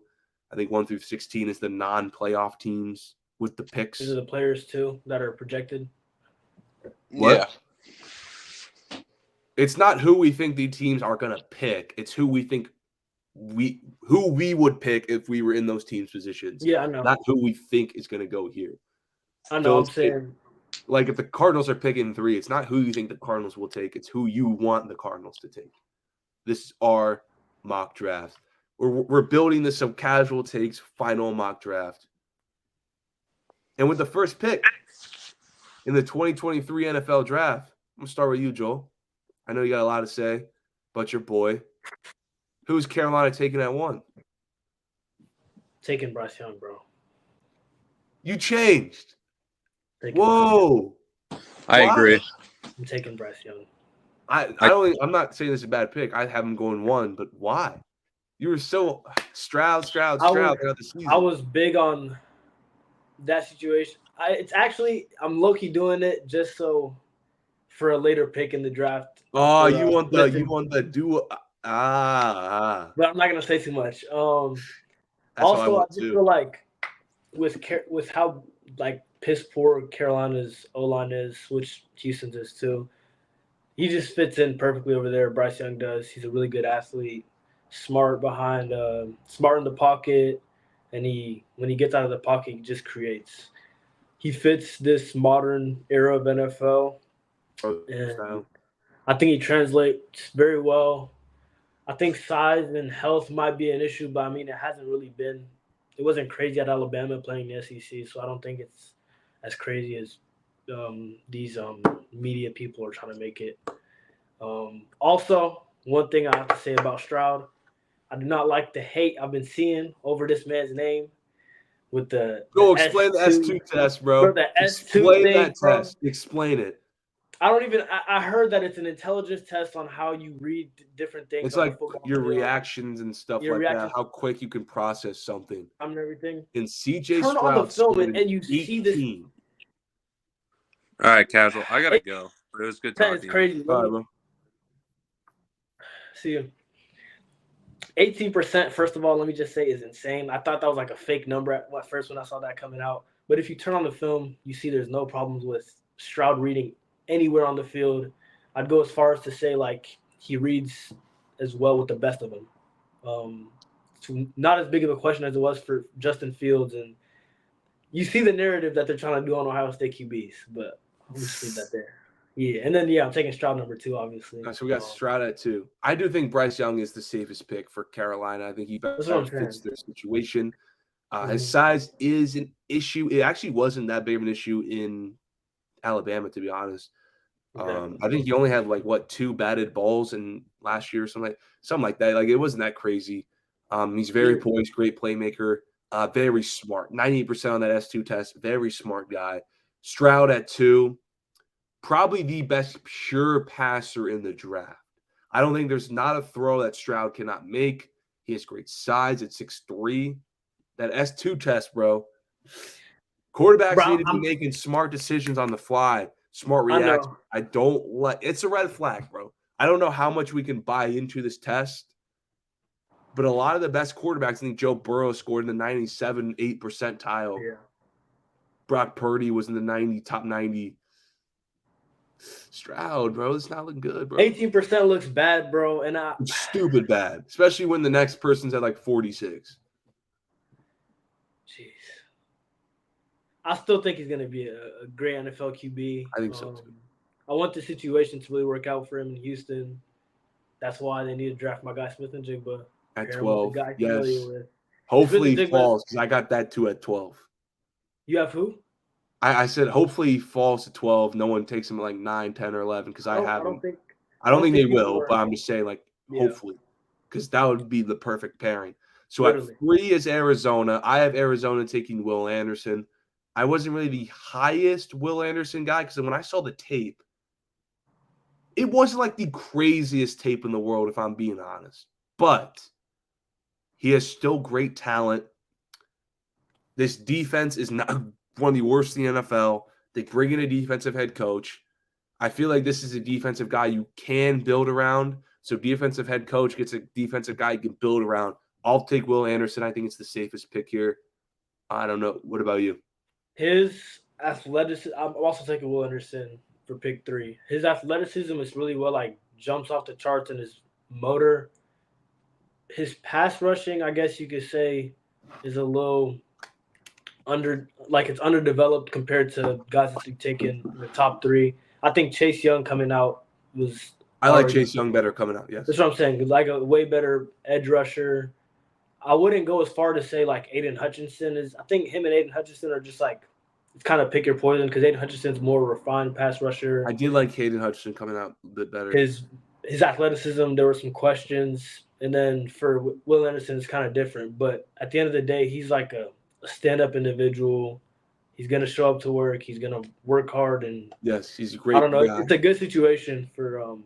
I think 1 through 16 is the non-playoff teams with the picks. These are the players, too, that are projected. What? Yeah. It's not who we think the teams are going to pick. It's who we think who we would pick if we were in those teams' positions. Yeah, I know. Not who we think is going to go here. I know. I'm saying. Like if the Cardinals are picking 3, it's not who you think the Cardinals will take. It's who you want the Cardinals to take. This is our mock draft. We're building this some casual takes final mock draft. And with the first pick in the 2023 NFL draft, I'm going to start with you, Joel. I know you got a lot to say about your boy. Who's Carolina taking at 1? Taking Bryce Young, bro. You changed. Whoa. I agree. I'm taking Bryce Young. I'm not saying this is a bad pick. I have him going 1, but why? You were so Stroud throughout the season. I was big on that situation. I'm low-key doing it just so for a later pick in the draft. Oh, you want the duo. But I'm not gonna say too much. Also, I just feel like with how like piss poor Carolina's O-line is, which Houston's is too. He just fits in perfectly over there. Bryce Young does. He's a really good athlete, smart in the pocket, and when he gets out of the pocket, he just creates. He fits this modern era of NFL, and I think he translates very well. I think size and health might be an issue, but I mean, it hasn't really been. It wasn't crazy at Alabama playing the SEC, so I don't think it's as crazy as these media people are trying to make it. Also, one thing I have to say about Stroud, I do not like the hate I've been seeing over this man's name with the explain the S2 test, bro. bro. The S2 explain thing, that bro. test. Explain it. I heard that it's an intelligence test on how you read different things. It's on like the football your field. reactions and stuff like that, how quick you can process something. And everything. And CJ Turn Stroud on the film scored and you 18. see this. All right, Casual. I got to go. It was good talking to you. Crazy. All right, bro. See you. 18%, first of all, let me just say, is insane. I thought that was like a fake number at first when I saw that coming out. But if you turn on the film, you see there's no problems with Stroud reading anywhere on the field. I'd go as far as to say, like, he reads as well with the best of them. Not as big of a question as it was for Justin Fields. And you see the narrative that they're trying to do on Ohio State QBs. But I'll just leave that there. Yeah, and then, I'm taking Stroud number 2, obviously. So we got Stroud at 2. I do think Bryce Young is the safest pick for Carolina. I think he better fits their situation. His size is an issue. It actually wasn't that big of an issue in Alabama, to be honest. I think he only had, 2 batted balls in last year or something like that. Like, it wasn't that crazy. He's very poised, great playmaker, very smart. 98% on that S2 test, very smart guy. Stroud at 2. Probably the best pure passer in the draft. I don't think there's not a throw that Stroud cannot make. He has great size at 6'3". That S2 test, bro. Quarterbacks need to be making smart decisions on the fly, smart reactions. I don't like – it's a red flag, bro. I don't know how much we can buy into this test, but a lot of the best quarterbacks, I think Joe Burrow scored in the 97-8 percentile. Yeah. Brock Purdy was in the top 90. Stroud, bro, it's not looking good, bro. 18% looks bad, bro, and it's stupid bad, especially when the next person's at 46. Jeez, I still think he's gonna be a great NFL QB. I think so too. I want the situation to really work out for him in Houston. That's why they need to draft my guy Smith and Jigba at 12. Yes, with. Hopefully he falls because I got that too at 12. You have who? I said hopefully he falls to 12. No one takes him at 9, 10, or 11 because I don't think they will. But I'm just saying hopefully because that would be the perfect pairing. So literally. At 3 is Arizona. I have Arizona taking Will Anderson. I wasn't really the highest Will Anderson guy because when I saw the tape, it wasn't the craziest tape in the world, if I'm being honest. But he has still great talent. This defense is not one of the worst in the NFL. They bring in a defensive head coach. I feel like this is a defensive guy you can build around. So defensive head coach gets a defensive guy you can build around. I'll take Will Anderson. I think it's the safest pick here. I don't know. What about you? His athleticism. I'm also taking Will Anderson for pick 3. His athleticism is really jumps off the charts, and his motor. His pass rushing, I guess you could say, is a little it's underdeveloped compared to guys that you've taken in the top 3. I think Chase Young coming out was. I like Chase Young better coming out. Yes, that's what I'm saying. A way better edge rusher. I wouldn't go as far to say Aiden Hutchinson is. I think him and Aiden Hutchinson are just it's kind of pick your poison because Aiden Hutchinson's more refined pass rusher. I did like Aiden Hutchinson coming out a bit better. His athleticism, there were some questions, and then for Will Anderson, it's kind of different. But at the end of the day, he's a stand-up individual. He's gonna show up to work. He's gonna work hard, and yes, he's a great. I don't know. Guy. It's a good situation for. Who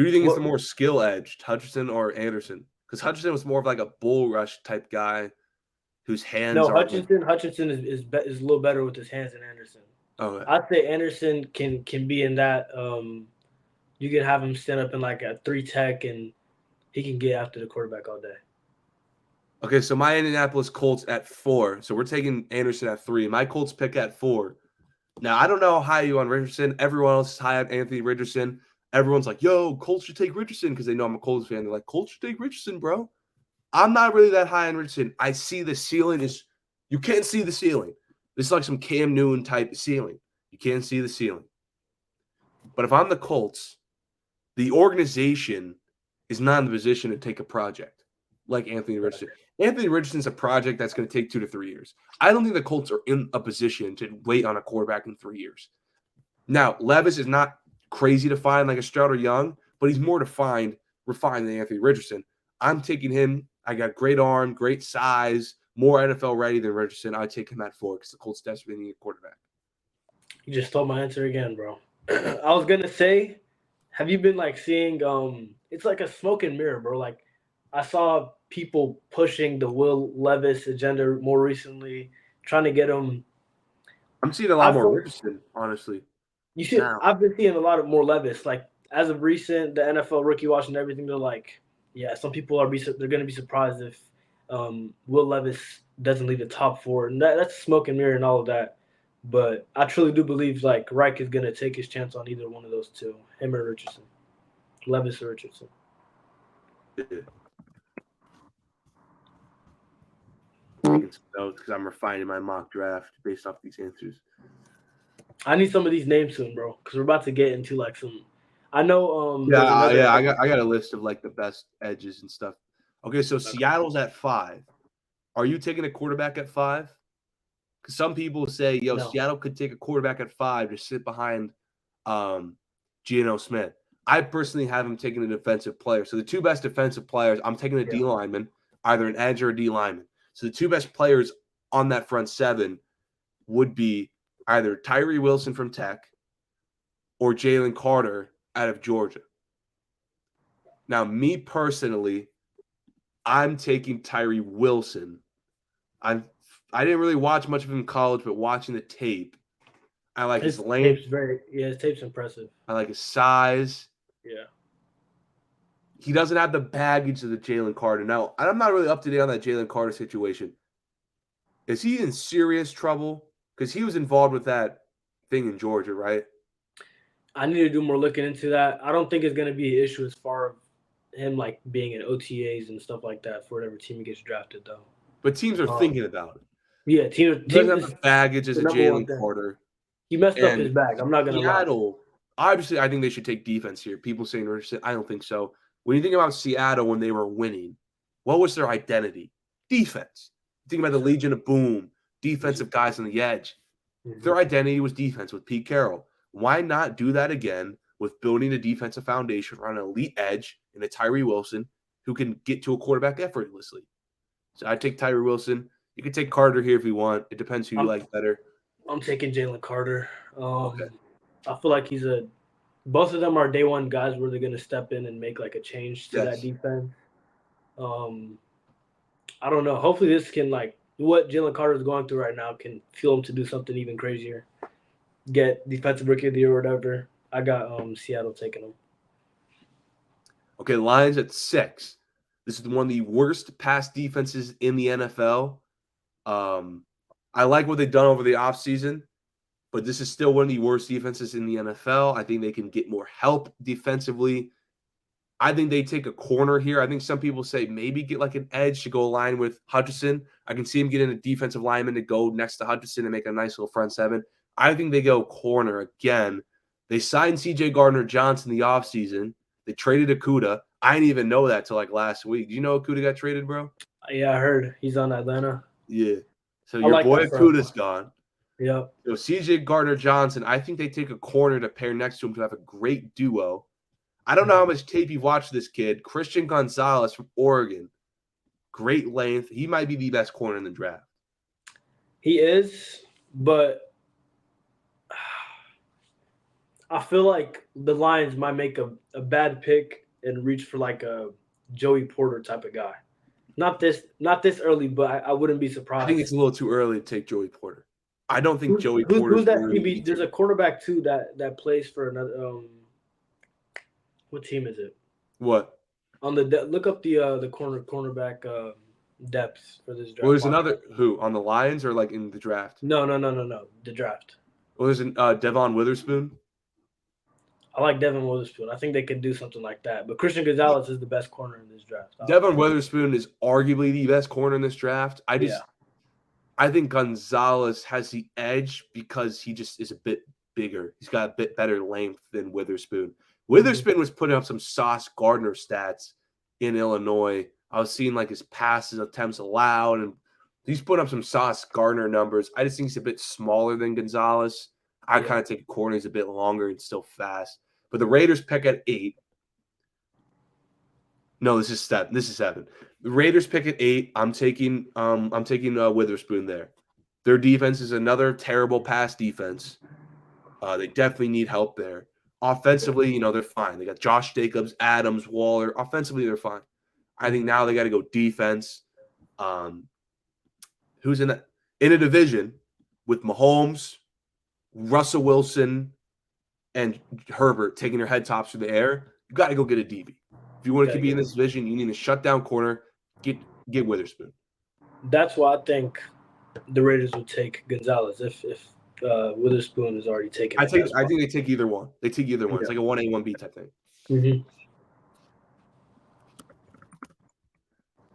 do you think is the more skill edged, Hutchinson or Anderson? Because Hutchinson was more of a bull rush type guy, whose hands. No, Hutchinson is a little better with his hands than Anderson. Okay. I'd say Anderson can be in that. You can have him stand up in a 3 tech, and he can get after the quarterback all day. Okay, so my Indianapolis Colts at 4. So we're taking Anderson at 3. My Colts pick at 4. Now, I don't know how high you on Richardson. Everyone else is high on Anthony Richardson. Everyone's like, yo, Colts should take Richardson because they know I'm a Colts fan. They're like, Colts should take Richardson, bro. I'm not really that high on Richardson. I see the ceiling is – you can't see the ceiling. This is some Cam Newton type ceiling. You can't see the ceiling. But if I'm the Colts, the organization is not in the position to take a project like Anthony Richardson. Anthony Richardson's a project that's going to take 2 to 3 years. I don't think the Colts are in a position to wait on a quarterback in 3 years. Now, Levis is not crazy to find like a Stroud or Young, but he's more to find refined than Anthony Richardson. I'm taking him. I got great arm, great size, more NFL ready than Richardson. I'd take him at 4 because the Colts desperately need a quarterback. You just stole my answer again, bro. I was gonna say, have you been like seeing? It's like a smoke and mirror, bro. Like I saw people pushing the Will Levis agenda more recently, trying to get him. I'm seeing a lot more Richardson, honestly. You see, I've been seeing a lot of more Levis. Like as of recent, the NFL rookie watch and everything. They're like, yeah, some people they're gonna be surprised if Will Levis doesn't lead the top 4, and that's smoke and mirror and all of that. But I truly do believe like Reich is gonna take his chance on either one of those two, him or Richardson, Levis or Richardson. Yeah. Taking some notes because I'm refining my mock draft based off these answers. I need some of these names soon, bro, because we're about to get into like some. I know. I got a list of like the best edges and stuff. Okay, so Seattle's at 5. Are you taking a quarterback at 5? Because some people say, no. Seattle could take a quarterback at 5 to sit behind Geno Smith. I personally have him taking a defensive player. So the 2 best defensive players, I'm taking a D lineman, either an edge or a D lineman. So the 2 best players on that front 7 would be either Tyree Wilson from Tech or Jalen Carter out of Georgia. Now, me personally, I'm taking Tyree Wilson. I didn't really watch much of him in college, but watching the tape, I like his length. His tape's impressive. I like his size. Yeah. He doesn't have the baggage of the Jalen Carter. Now, I'm not really up to date on that Jalen Carter situation. Is he in serious trouble? Because he was involved with that thing in Georgia, right? I need to do more looking into that. I don't think it's going to be an issue as far as him like being in OTAs and stuff like that for whatever team he gets drafted, though. But teams are thinking about it. Yeah, teams have the baggage as a Jalen Carter. He messed up his bag. I'm not going to lie. Seattle, obviously, I think they should take defense here. People saying Richardson, I don't think so. When you think about Seattle when they were winning, what was their identity? Defense. Think about the Legion of Boom, defensive guys on the edge. Their identity was defense with Pete Carroll. Why not do that again with building a defensive foundation around an elite edge and a Tyree Wilson who can get to a quarterback effortlessly? So I take Tyree Wilson. You can take Carter here if you want. It depends who you like better. I'm taking Jalen Carter. Okay. I feel like both of them are day one guys where they're going to step in and make like a change to that defense. I don't know. Hopefully this can like what Jalen Carter is going through right now can fuel him to do something even crazier. Get defensive rookie of the year or whatever. I got Seattle taking them. Okay, Lions at 6. This is one of the worst pass defenses in the NFL. I like what they've done over the offseason, but this is still one of the worst defenses in the NFL. I think they can get more help defensively. I think they take a corner here. I think some people say maybe get like an edge to go align with Hutchinson. I can see him getting a defensive lineman to go next to Hutchinson and make a nice little front 7. I think they go corner again. They signed C.J. Gardner-Johnson the offseason. They traded Okudah. I didn't even know that till like last week. Do you know Okudah got traded, bro? Yeah, I heard. He's on Atlanta. Yeah. So your boy Okudah's gone. Yep. So C.J. Gardner-Johnson, I think they take a corner to pair next to him to have a great duo. I don't know how much tape you've watched this kid. Christian Gonzalez from Oregon. Great length. He might be the best corner in the draft. He is, but I feel like the Lions might make a bad pick and reach for like a Joey Porter type of guy. Not this early, but I wouldn't be surprised. I think it's a little too early to take Joey Porter. I don't think Joey Porter. Who's that? There's a quarterback too that plays for another. What team is it? What? On the look up the cornerback depth for this draft. Well, there's another who on the Lions or like in the draft? No. The draft. Well, there's Devon Witherspoon. I like Devin Witherspoon. I think they could do something like that. But Christian Gonzalez is the best corner in this draft. Devin Witherspoon is arguably the best corner in this draft. I think Gonzalez has the edge because he just is a bit bigger. He's got a bit better length than Witherspoon. Witherspoon was putting up some Sauce Gardner stats in Illinois. I was seeing like his passes attempts allowed, and he's putting up some Sauce Gardner numbers. I just think he's a bit smaller than Gonzalez. I kind of take a corner. He's a bit longer and still fast. But the Raiders pick at 8. No, this is 7. The Raiders pick at 8. I'm taking Witherspoon there. Their defense is another terrible pass defense. They definitely need help there. Offensively, they're fine. They got Josh Jacobs, Adams, Waller. Offensively, they're fine. I think now they got to go defense. Who's in a division with Mahomes, Russell Wilson, and Herbert taking their head tops through the air? You got to go get a DB. If you want to be in this division, you need a shutdown corner. Get Witherspoon. That's why I think the Raiders would take Gonzalez if Witherspoon is already taken. I think they take either one. They take either one. Yeah. It's like a 1A, 1B type thing. Mm-hmm.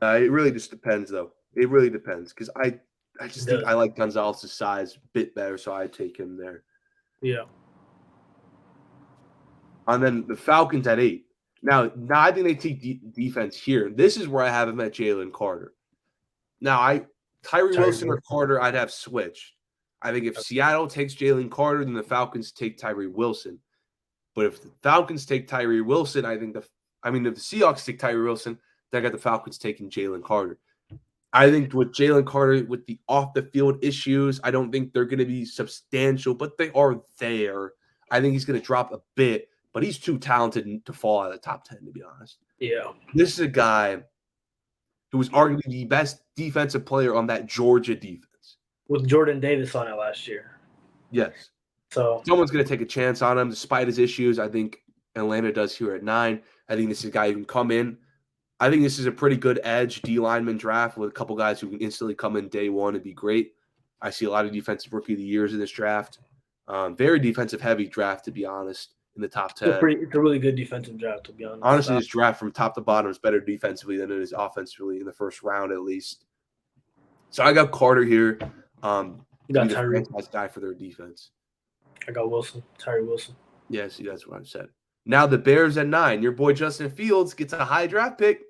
It really just depends, though. It really depends because I just think I like Gonzalez's size a bit better, so I take him there. Yeah. And then the Falcons at 8. Now I think they take defense here. This is where I have him at Jalen Carter. Now, Tyree Wilson or Carter, I'd have switched. I think if Seattle takes Jalen Carter, then the Falcons take Tyree Wilson. But if the Falcons take Tyree Wilson, if the Seahawks take Tyree Wilson, then I got the Falcons taking Jalen Carter. I think with Jalen Carter, with the off-the-field issues, I don't think they're going to be substantial, but they are there. I think he's going to drop a bit, but he's too talented to fall out of the top 10, to be honest. Yeah. This is a guy who was arguably the best defensive player on that Georgia defense. With Jordan Davis on it last year. Yes. So someone's going to take a chance on him despite his issues. I think Atlanta does here at 9. I think this is a guy who can come in. I think this is a pretty good edge D lineman draft with a couple guys who can instantly come in day one and be great. I see a lot of defensive rookie of the years in this draft. Very defensive heavy draft, to be honest, in the top 10. It's a really good defensive draft, to be honest. Honestly, this draft from top to bottom is better defensively than it is offensively in the first round, at least. So I got Carter here. You got Tyree. Franchise guy for their defense. I got Tyree Wilson. Yeah, see, that's what I said. Now the Bears at 9. Your boy Justin Fields gets a high draft pick.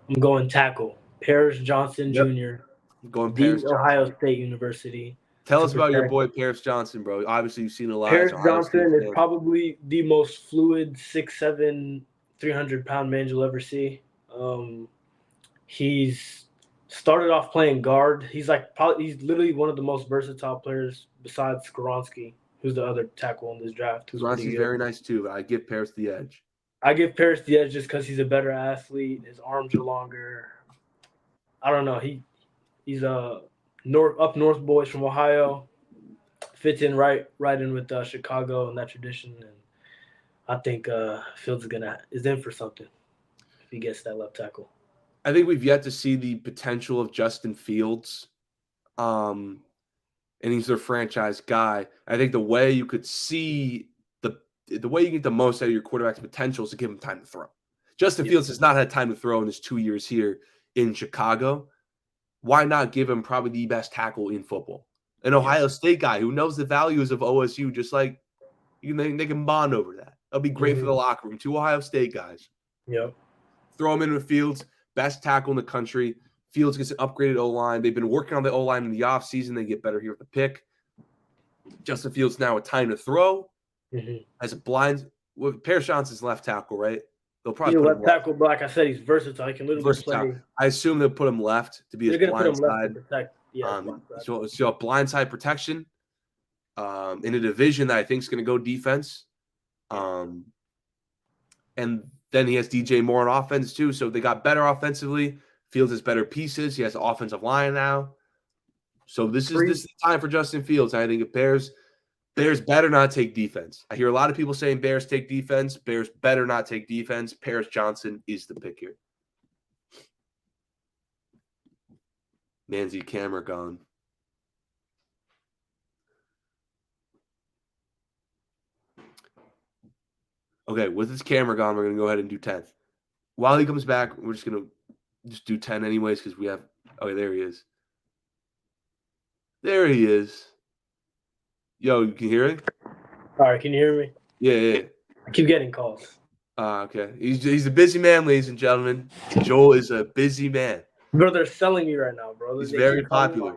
I'm going tackle. Paris Johnson Jr. I'm going Paris Johnson. Ohio State University. Tell us about your boy Paris Johnson, bro. Obviously, you've seen a lot. Paris Johnson is probably the most fluid 6'7", 300-pound man you'll ever see. He's started off playing guard. He's literally one of the most versatile players besides Skoronski, who's the other tackle in this draft. Skoronski's very nice too, but I give Paris the edge. I give Paris the edge just because he's a better athlete. His arms are longer. I don't know. He's a up north boys from Ohio. Fits in right in with Chicago and that tradition, and I think Fields is in for something if he gets that left tackle. I think we've yet to see the potential of Justin Fields, and he's their franchise guy. I think the way you could see the way you get the most out of your quarterback's potential is to give him time to throw. Justin Fields has not had time to throw in his 2 years here in Chicago. Why not give him probably the best tackle in football? An Ohio State guy who knows the values of OSU, just like they can bond over that. That'll be great for the locker room. 2 Ohio State guys. Yep. Throw him in with Fields, best tackle in the country. Fields gets an upgraded O-line. They've been working on the O-line in the offseason. They get better here with the pick. Justin Fields now with time to throw. As a blind – Paris Johnson's left tackle, right? They'll probably left tackle, but like I said, he's versatile. He can literally play. I assume they'll put him left to be his blind side. So blindside protection in a division that I think is going to go defense. And then he has DJ Moore on offense too. So they got better offensively. Fields has better pieces. He has an offensive line now. So this is the time for Justin Fields. I think if Bears better not take defense. I hear a lot of people saying Bears take defense. Bears better not take defense. Paris Johnson is the pick here. Manzi, camera gone. Okay, with his camera gone, we're going to go ahead and do 10. While he comes back, we're just going to do 10 anyways because we have – okay, there he is. There he is. Yo, you can hear it? All right, can you hear me? Yeah. I keep getting calls. Okay. He's a busy man, ladies and gentlemen. Joel is a busy man. Bro, they're selling me right now, bro. He's very popular.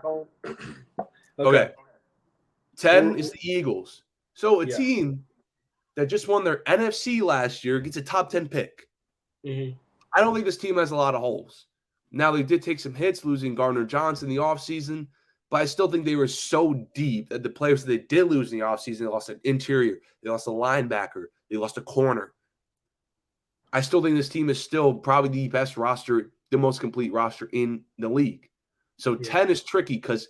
Okay. 10 is the Eagles. So a team that just won their NFC last year gets a top 10 pick. Mm-hmm. I don't think this team has a lot of holes. Now, they did take some hits, losing Gardner Johnson in the offseason, but I still think they were so deep that the players that they did lose in the offseason, they lost an interior, they lost a linebacker, they lost a corner. I still think this team is still probably the best roster, the most complete roster in the league. So 10 is tricky because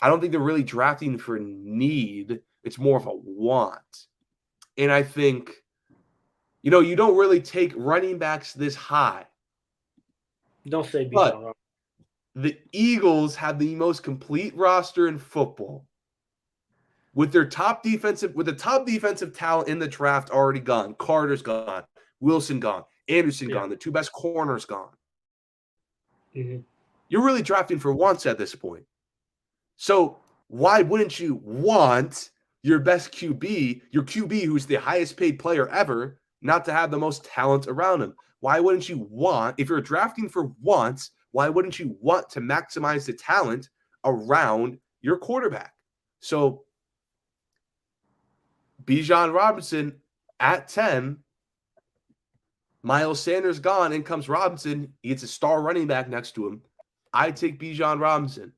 I don't think they're really drafting for need. It's more of a want. And I think, you don't really take running backs this high. Don't say But Bijan. the Eagles have the most complete roster in football. With the top defensive talent in the draft already gone. Carter's gone. Wilson gone. Anderson gone. The two best corners gone. Mm-hmm. You're really drafting for wants at this point. So why wouldn't you want your best QB, your QB who's the highest paid player ever, not to have the most talent around him? Why wouldn't you want, if you're drafting for wants, why wouldn't you want to maximize the talent around your quarterback? So Bijan Robinson at 10, Miles Sanders gone, in comes Robinson. He gets a star running back next to him. I take Bijan Robinson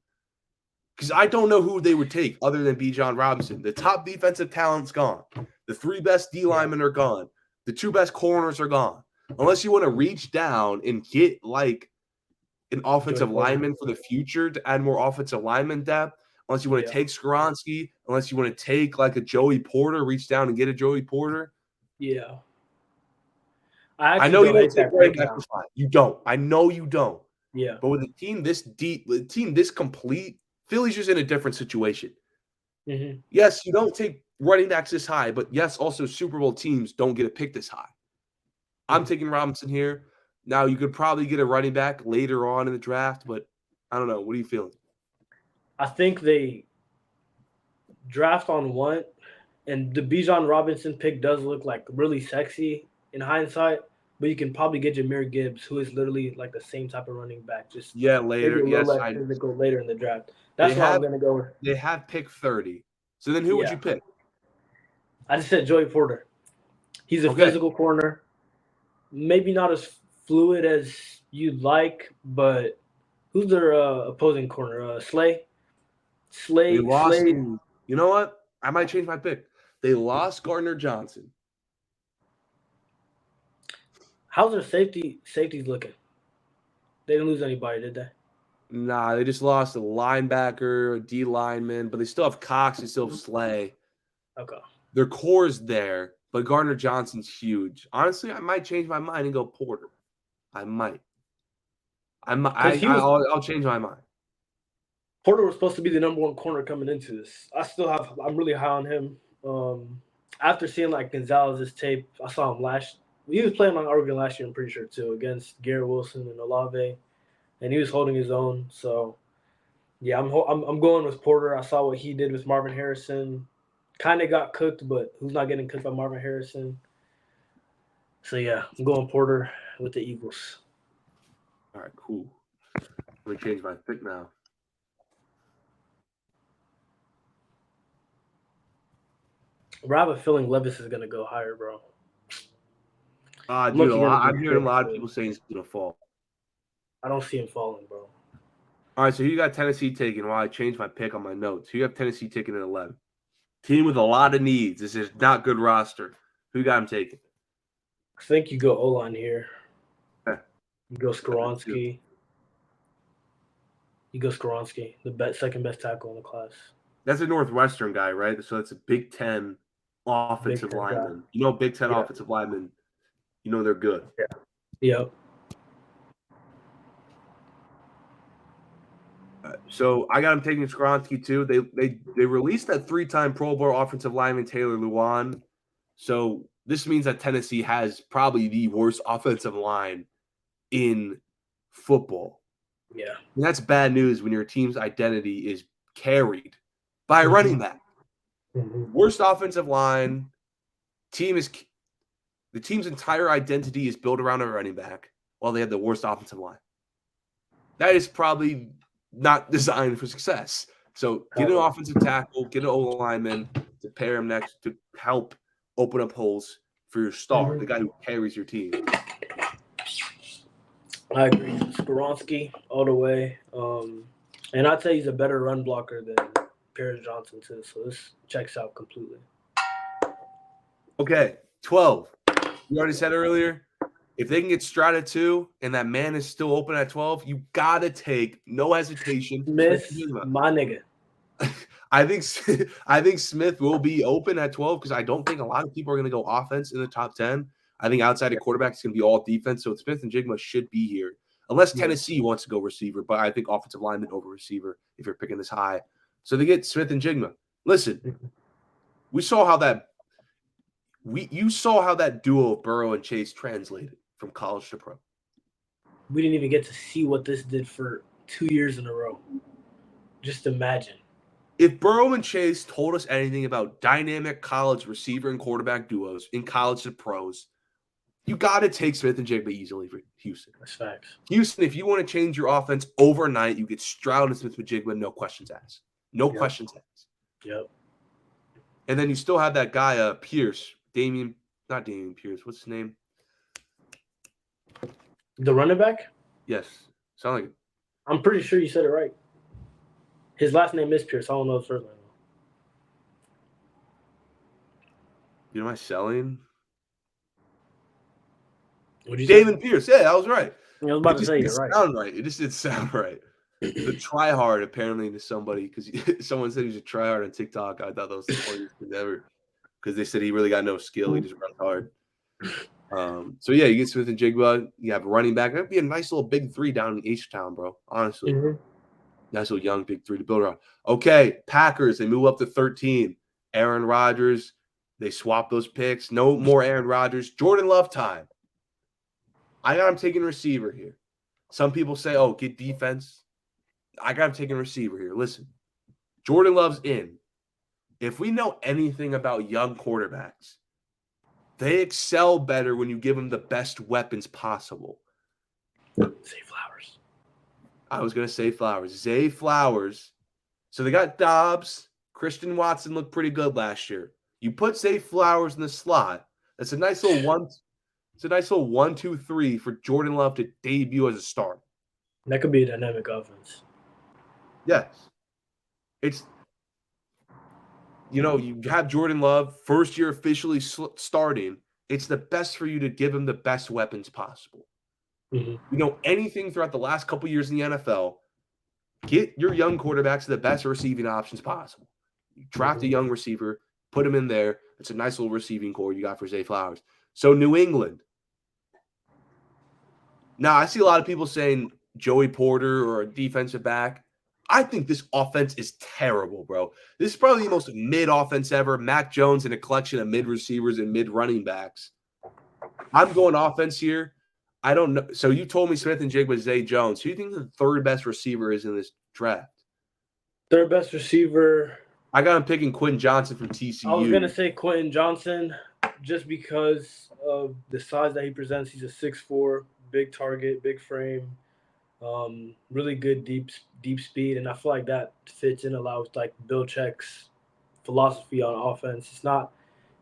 because I don't know who they would take other than Bijan Robinson. The top defensive talent's gone. The three best D linemen are gone. The two best corners are gone. Unless you want to reach down and get like an offensive lineman for the future to add more offensive lineman depth, unless you want to take Skoronski, unless you want to take like a Joey Porter, reach down and get a Joey Porter. Yeah. I know you don't take running back this high. You don't. I know you don't. Yeah. But with a team this deep, with a team this complete, Philly's just in a different situation. Mm-hmm. Yes, you don't take running backs this high, but yes, also Super Bowl teams don't get a pick this high. I'm taking Robinson here. Now, you could probably get a running back later on in the draft, but I don't know. What are you feeling? I think they draft on one, and the Bijan Robinson pick does look like really sexy in hindsight, but you can probably get Jahmyr Gibbs, who is literally like the same type of running back. Just later. Yes, less physical later in the draft. That's why I'm going to go with. They have pick 30. So then who would you pick? I just said Joey Porter. He's a physical corner. Maybe not as fluid as you'd like, but who's their opposing corner? Slay. They lost. You know what? I might change my pick. They lost Gardner Johnson. How's their safeties looking? They didn't lose anybody, did they? Nah, they just lost a linebacker, a D lineman, but they still have Cox, they still have Slay. Okay. Their core is there, but Gardner Johnson's huge. Honestly, I might change my mind and go Porter. I might. I'll change my mind. Porter was supposed to be the number one corner coming into this. I'm really high on him. After seeing like Gonzalez's tape, I saw him he was playing on Oregon last year, I'm pretty sure too, against Garrett Wilson and Olave, and he was holding his own. So yeah, I'm going with Porter. I saw what he did with Marvin Harrison. Kind of got cooked, but who's not getting cooked by Marvin Harrison? So yeah, I'm going Porter with the Eagles. All right, cool. Let me change my pick now. I have a feeling Levis is going to go higher, bro. I'm hearing a lot of people saying he's going to fall. I don't see him falling, bro. All right, so you got Tennessee taking while I changed my pick on my notes. You have Tennessee taking at 11. Team with a lot of needs. This is not good roster. Who you got him taking? I think you go O-line here. You go Skoronski. The second best tackle in the class. That's a Northwestern guy, right? So that's a Big Ten offensive lineman. Guy. You know, Big Ten offensive linemen, you know they're good. Yeah. Yep. So I got him taking Skoronski too. They released that 3-time Pro Bowl offensive lineman Taylor Lewan. So this means that Tennessee has probably the worst offensive line in football. Yeah. And that's bad news when your team's identity is carried by a running back. Mm-hmm. Worst offensive line. The team's entire identity is built around a running back while they have the worst offensive line. That is probably not designed for success. So get an offensive tackle, get an O-lineman to pair him next to help open up holes for your star, the guy who carries your team. I agree. Skoronski all the way. And I'd say he's a better run blocker than Paris Johnson too. So this checks out completely. Okay, 12. You already said earlier, if they can get Stroud at 2 and that man is still open at 12, you got to take, no hesitation, Smith, my nigga. I think Smith will be open at 12 because I don't think a lot of people are going to go offense in the top 10. I think outside of quarterback, it's going to be all defense. So Smith and Jigma should be here. Unless Tennessee wants to go receiver, but I think offensive lineman over receiver if you're picking this high. So they get Smith and Jigma. Listen, you saw how that duo of Burrow and Chase translated from college to pro. We didn't even get to see what this did for 2 years in a row. Just imagine. If Burrow and Chase told us anything about dynamic college receiver and quarterback duos in college to pros, you got to take Smith and Jigma easily for Houston. That's facts. Houston, if you want to change your offense overnight, you get Stroud and Smith and Jigma, no questions asked. No questions asked. Yep. And then you still have that guy, Pierce, not Damian Pierce. What's his name? The running back? Yes. Sound like it. I'm pretty sure you said it right. His last name is Pierce. I don't know his first name. You know, am I selling? What'd you say? Damon Pierce. Yeah, I was right. I was about to say you're right. Sound right. It just didn't sound right. The tryhard apparently to somebody because someone said he's a tryhard on TikTok. I thought that was the funniest thing ever because they said he really got no skill. He just runs hard. So yeah, you get Smith and Jigba. You have a running back. That'd be a nice little big 3 down in H-Town, bro. Honestly, nice little young big 3 to build around. Okay, Packers. They move up to 13. Aaron Rodgers. They swap those picks. No more Aaron Rodgers. Jordan Love time. I got him taking receiver here. Some people say, "Oh, get defense." I got him taking receiver here. Listen, Jordan Love's in. If we know anything about young quarterbacks, they excel better when you give them the best weapons possible. Zay Flowers. I was going to say Flowers. Zay Flowers. So they got Dobbs. Christian Watson looked pretty good last year. You put Zay Flowers in the slot. That's a nice little one. It's a nice little 1, 2, 3 for Jordan Love to debut as a star. That could be a dynamic offense. Yes. It's, you have Jordan Love, first year officially starting. It's the best for you to give him the best weapons possible. Anything throughout the last couple years in the NFL, get your young quarterbacks the best receiving options possible. You draft a young receiver, put him in there. It's a nice little receiving core you got for Zay Flowers. So New England. Now, I see a lot of people saying Joey Porter or a defensive back. I think this offense is terrible, bro. This is probably the most mid offense ever. Mac Jones and a collection of mid receivers and mid running backs. I'm going offense here. I don't know. So you told me Smith and Jigba, Zay Jones. Who do you think the third best receiver is in this draft? Third best receiver. I got him picking Quentin Johnson from TCU. I was going to say Quentin Johnson just because of the size that he presents. He's a 6'4", big target, big frame. Really good deep speed, and I feel like that fits in a lot with like Bill Check's philosophy on offense.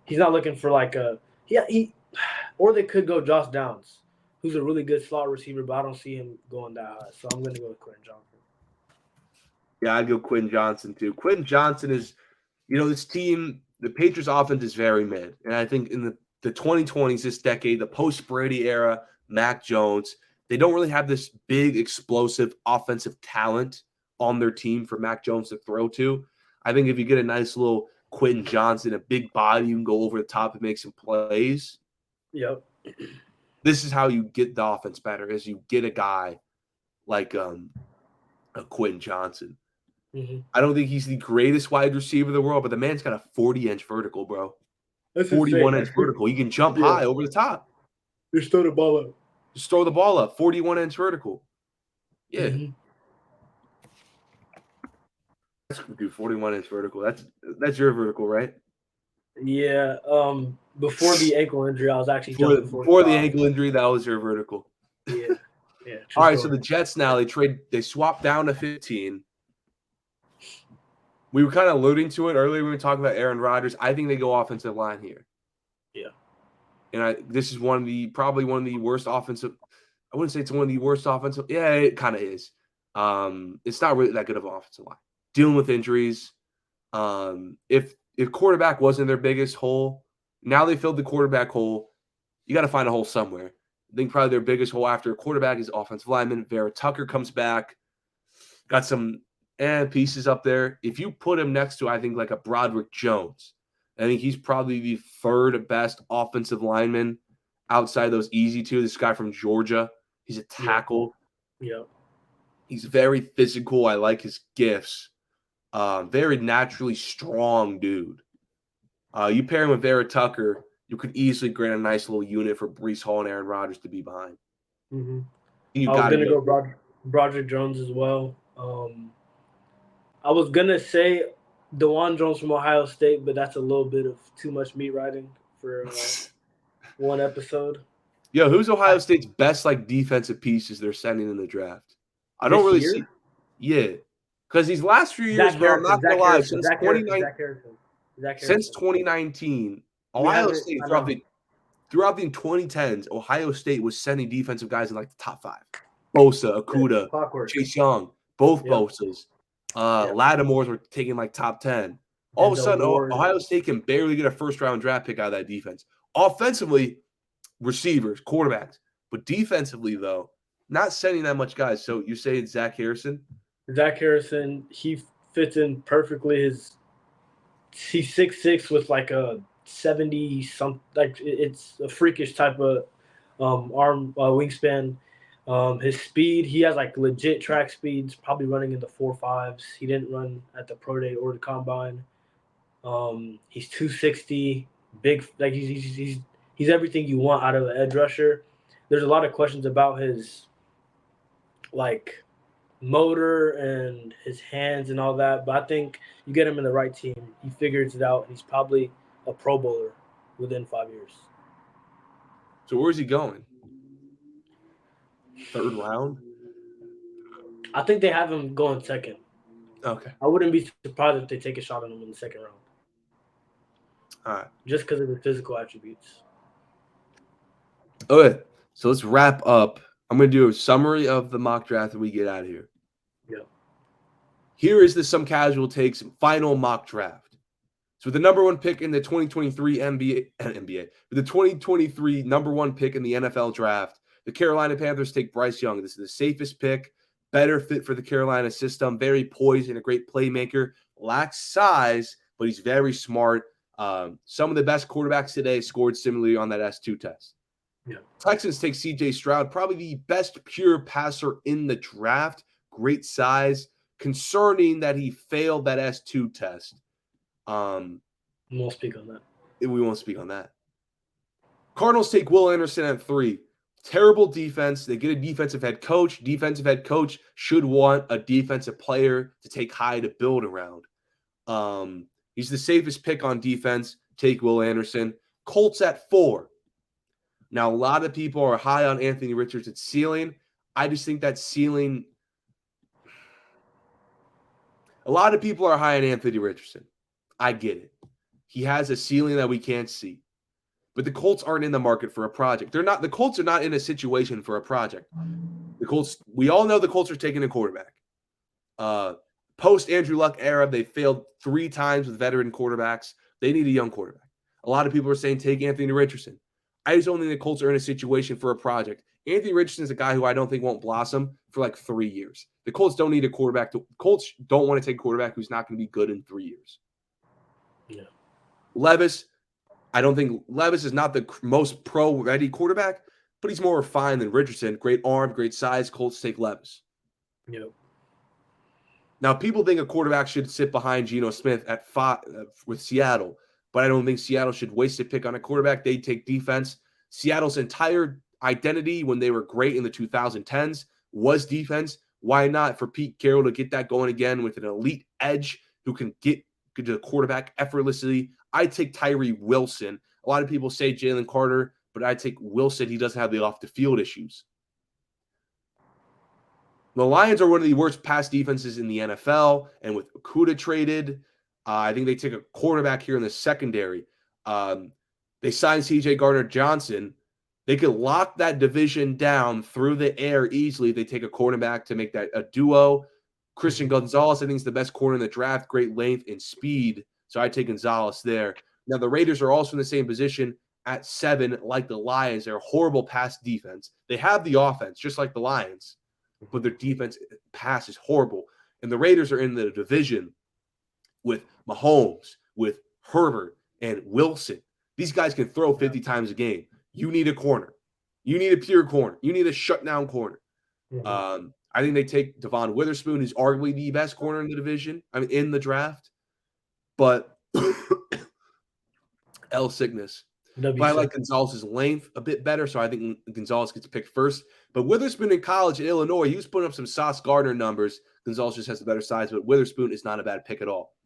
He's not looking for like or they could go Josh Downs, who's a really good slot receiver, but I don't see him going that high. So I'm gonna go with Quentin Johnson. Yeah, I'd go Quentin Johnson too. Quentin Johnson is, this team, the Patriots offense is very mid, and I think in the 2020s, this decade, the post Brady era, Mac Jones. They don't really have this big, explosive offensive talent on their team for Mac Jones to throw to. I think if you get a nice little Quentin Johnson, a big body, you can go over the top and make some plays. Yep. This is how you get the offense better, is you get a guy like a Quentin Johnson. I don't think he's the greatest wide receiver in the world, but the man's got a 40-inch vertical, bro. 41-inch vertical. He can jump high over the top. Just throw the ball up. Just throw the ball up. 41-inch vertical. Yeah. Dude, 41-inch vertical. That's your vertical, right? Yeah. Before the ankle injury, I was actually before the ankle injury, that was your vertical. Yeah. All right, so the Jets now they swap down to 15. We were kind of alluding to it earlier when we talked about Aaron Rodgers. I think they go offensive line here. Yeah. And this is probably one of the worst offensive. I wouldn't say it's one of the worst offensive. Yeah, it kind of is. It's not really that good of an offensive line. Dealing with injuries. If quarterback wasn't their biggest hole, now they filled the quarterback hole. You got to find a hole somewhere. I think probably their biggest hole after a quarterback is offensive lineman. Vera Tucker comes back. Got some pieces up there. If you put him next to, I think, like a Broderick Jones, I think he's probably the third best offensive lineman outside those easy two. This guy from Georgia. He's a tackle. Yeah. He's very physical. I like his gifts. Very naturally strong dude. You pair him with Vera Tucker, you could easily grant a nice little unit for Breece Hall and Aaron Rodgers to be behind. Mm-hmm. I was going to go Broderick Jones as well. I was going to say DeJuan Jones from Ohio State, but that's a little bit of too much meat riding for one episode. Yo, who's Ohio State's best defensive pieces they're sending in the draft? I don't really see. Yeah, because these last few years, bro, I'm not gonna lie, since 2019, Ohio State throughout the 2010s, Ohio State was sending defensive guys in the top 5. Bosa, Okudah, Chase Young, both Bosas. Lattimore's were taking top 10. All of a sudden, Ohio State can barely get a first-round draft pick out of that defense. Offensively, receivers, quarterbacks. But defensively, though, not sending that much guys. So you say it's Zach Harrison? Zach Harrison, he fits in perfectly. He's 6'6" with a 70-something. It's a freakish type of arm wingspan. His speed, he has legit track speeds, probably running in the 4.5s. He didn't run at the pro day or the combine. He's 260, big. He's everything you want out of an edge rusher. There's a lot of questions about his motor and his hands and all that, but I think you get him in the right team, he figures it out, and he's probably a Pro Bowler within 5 years. So where's he going? 3rd round? I think they have him going 2nd. Okay. I wouldn't be surprised if they take a shot on him in the 2nd round. All right. Just because of the physical attributes. Okay. So let's wrap up. I'm going to do a summary of the mock draft and we get out of here. Yeah. Here is the Some Casual Takes final mock draft. So with the number 1 pick in the 2023 NBA, with the 2023 number 1 pick in the NFL draft, the Carolina Panthers take Bryce Young. This is the safest pick, better fit for the Carolina system, very poised and a great playmaker, lacks size, but he's very smart. Some of the best quarterbacks today scored similarly on that S2 test. Yeah. Texans take C.J. Stroud, probably the best pure passer in the draft. Great size. Concerning that he failed that S2 test. We won't speak on that. We won't speak on that. Cardinals take Will Anderson at 3. Terrible defense. They get a defensive head coach. Defensive head coach should want a defensive player to take high to build around. He's the safest pick on defense. Take Will Anderson. Colts at 4. Now, a lot of people are high on Anthony Richardson's ceiling. I just think that ceiling – a lot of people are high on Anthony Richardson. I get it. He has a ceiling that we can't see. But the Colts aren't in the market for a project. The Colts are not in a situation for a project. The Colts – we all know the Colts are taking a quarterback. Post-Andrew Luck era, they failed 3 times with veteran quarterbacks. They need a young quarterback. A lot of people are saying take Anthony Richardson. I just don't think the Colts are in a situation for a project. Anthony Richardson is a guy who I don't think won't blossom for 3 years. The Colts don't need a quarterback. The Colts don't want to take a quarterback who's not going to be good in 3 years. Yeah. Levis, I don't think Levis is not the most pro-ready quarterback, but he's more refined than Richardson. Great arm, great size. Colts take Levis. Yep. Now, people think a quarterback should sit behind Geno Smith at 5 with Seattle. But I don't think Seattle should waste a pick on a quarterback. They take defense. Seattle's entire identity when they were great in the 2010s was defense. Why not for Pete Carroll to get that going again with an elite edge who can get to the quarterback effortlessly? I take Tyree Wilson. A lot of people say Jalen Carter, but I take Wilson. He doesn't have the off-the-field issues. The Lions are one of the worst pass defenses in the NFL, and with Okudah traded, I think they take a quarterback here in the secondary. They signed C.J. Gardner-Johnson. They could lock that division down through the air easily if they take a cornerback to make that a duo. Christian Gonzalez, I think, is the best corner in the draft. Great length and speed. So I take Gonzalez there. Now, the Raiders are also in the same position at 7, like the Lions. They're a horrible pass defense. They have the offense, just like the Lions, but their defense pass is horrible. And the Raiders are in the division with Mahomes, with Herbert, and Wilson. These guys can throw 50 times a game. You need a corner. You need a pure corner. You need a shutdown corner. I think they take Devon Witherspoon, who's arguably the best corner in the division, in the draft. But sickness. But I like Gonzalez's length a bit better, so I think Gonzalez gets picked first. But Witherspoon in college in Illinois, he was putting up some Sauce Gardner numbers. Gonzalez just has the better size, but Witherspoon is not a bad pick at all.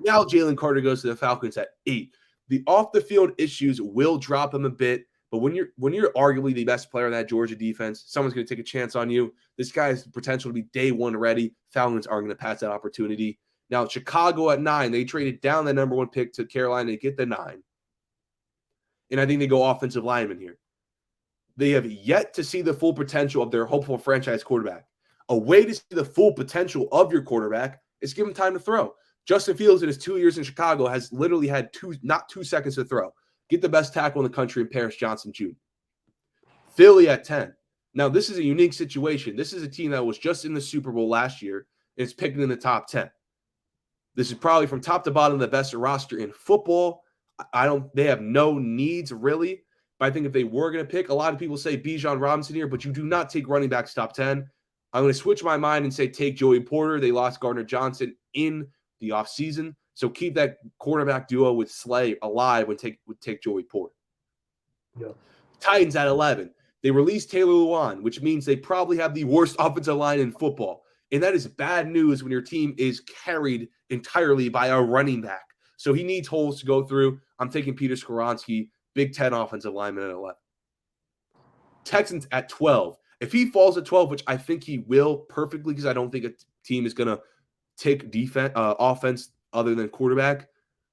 Now Jalen Carter goes to the Falcons at 8. The off-the-field issues will drop him a bit, but when you're arguably the best player in that Georgia defense, someone's going to take a chance on you. This guy has the potential to be day one ready. Falcons aren't going to pass that opportunity. Now, Chicago at 9, they traded down the number 1 pick to Carolina to get the 9. And I think they go offensive lineman here. They have yet to see the full potential of their hopeful franchise quarterback. A way to see the full potential of your quarterback is give him time to throw. Justin Fields in his 2 years in Chicago has literally had not 2 seconds to throw. Get the best tackle in the country in Paris Johnson Jr. Philly at 10. Now, this is a unique situation. This is a team that was just in the Super Bowl last year and is picking in the top 10. This is probably from top to bottom the best roster in football. They have no needs really, but I think if they were going to pick, a lot of people say Bijan Robinson here, but you do not take running backs top 10. I'm going to switch my mind and say take Joey Porter. They lost Gardner Johnson in the offseason, so keep that quarterback duo with Slay alive and take Joey Porter. Yeah. Titans at 11. They released Taylor Lewan, which means they probably have the worst offensive line in football, and that is bad news when your team is carried entirely by a running back. So he needs holes to go through. I'm taking Peter Skoronski, Big Ten offensive lineman at 11. Texans at 12. If he falls at 12, which I think he will perfectly because I don't think a team is going to take offense other than quarterback,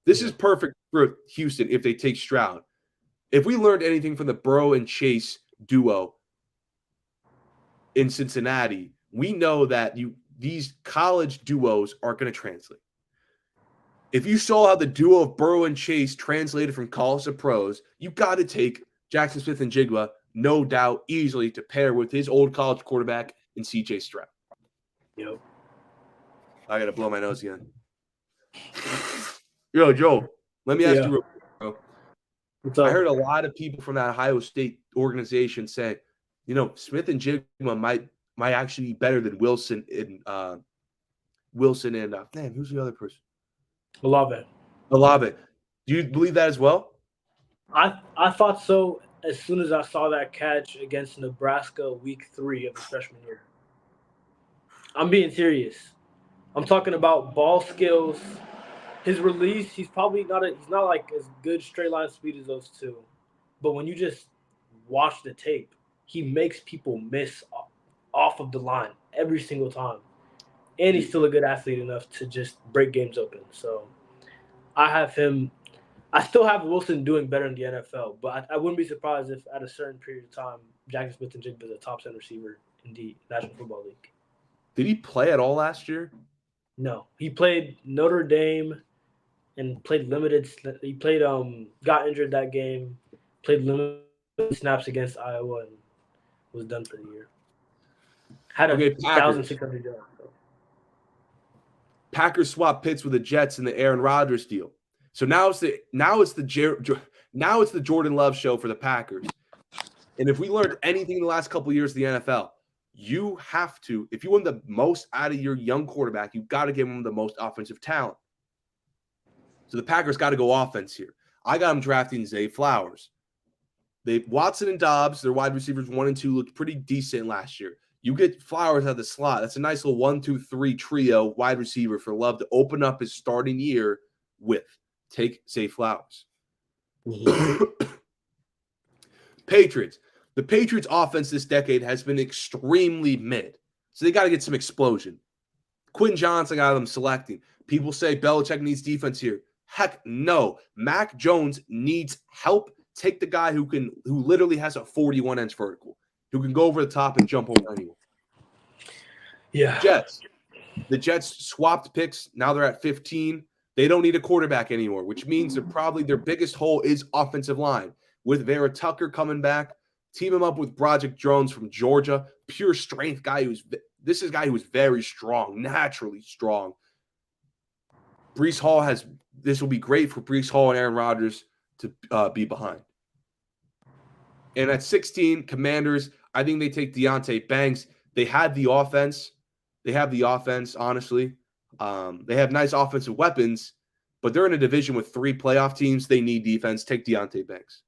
this is perfect for Houston if they take Stroud. If we learned anything from the Burrow and Chase duo in Cincinnati, we know that these college duos aren't going to translate. If you saw how the duo of Burrow and Chase translated from college to pros, you got to take Jackson Smith and Jigba, no doubt, easily to pair with his old college quarterback in C.J. Stroud. Yep. I got to blow my nose again. Yo, Joe, let me ask you real quick, bro. I heard a lot of people from that Ohio State organization say, Smith and Jigba might actually be better than Wilson and who's the other person? Olave. Do you believe that as well? I thought so as soon as I saw that catch against Nebraska week 3 of his freshman year. I'm being serious. I'm talking about ball skills. His release, he's not like as good straight line speed as those two. But when you just watch the tape, he makes people miss off of the line every single time. And he's still a good athlete enough to just break games open. So I have him. I still have Wilson doing better in the NFL, but I wouldn't be surprised if at a certain period of time, Jackson Smith and Jigba is a top 10 receiver in the National Football League. Did he play at all last year? No. He played Notre Dame and played limited. He played got injured that game, played limited snaps against Iowa, and was done for the year. Had 1,600 yards. Packers swap pits with the Jets in the Aaron Rodgers deal. So now it's the Jordan Love show for the Packers. And if we learned anything in the last couple of years of the NFL, you have to, if you want the most out of your young quarterback, you've got to give him the most offensive talent. So the Packers got to go offense here. I got them drafting Zay Flowers. Watson and Dobbs, their wide receivers 1 and 2, looked pretty decent last year. You get Flowers out of the slot. That's a nice little 1-2-3 trio wide receiver for Love to open up his starting year with. Take Zay Flowers. Patriots. The Patriots offense this decade has been extremely mid. So they got to get some explosion. Quinn Johnson got them selecting. People say Belichick needs defense here. Heck no. Mac Jones needs help take the guy who literally has a 41-inch vertical, who can go over the top and jump over anyone. Yeah. The Jets swapped picks. Now they're at 15. They don't need a quarterback anymore, which means their biggest hole is offensive line. With Vera Tucker coming back, team him up with Broderick Jones from Georgia, pure strength guy this is a guy who is very strong, naturally strong. Breece Hall this will be great for Breece Hall and Aaron Rodgers to be behind. And at 16, Commanders, I think they take Deonte Banks. They had the offense. Honestly. They have nice offensive weapons, but they're in a division with 3 playoff teams. They need defense. Take Deonte Banks.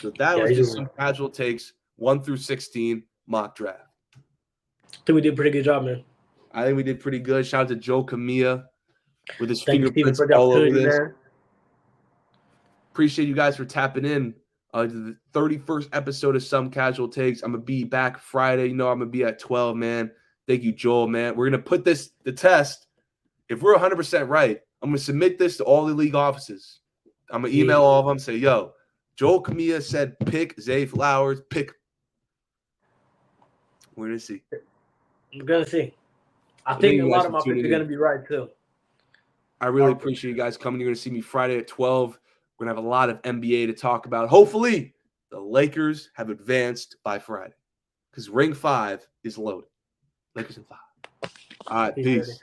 So that was just some casual takes, 1 through 16 mock draft. I think we did a pretty good job, man. I think we did pretty good. Shout out to Joe Camilla with his fingerprints all over this. Man. Appreciate you guys for tapping in to the 31st episode of Some Casual Takes. I'm going to be back Friday. I'm going to be at 12, man. Thank you, Joel, man. We're going to put this to test. If we're 100% right, I'm going to submit this to all the league offices. I'm going to email all of them, say, yo, Joel Camilla said pick Zay Flowers, pick. We're going to see. We're going to see. I think a lot of my picks are going to be right, too. I really appreciate you guys coming. You're going to see me Friday at 12. We're going to have a lot of NBA to talk about. Hopefully, the Lakers have advanced by Friday because Ring 5 is loaded. Lakers in 5. All right, peace.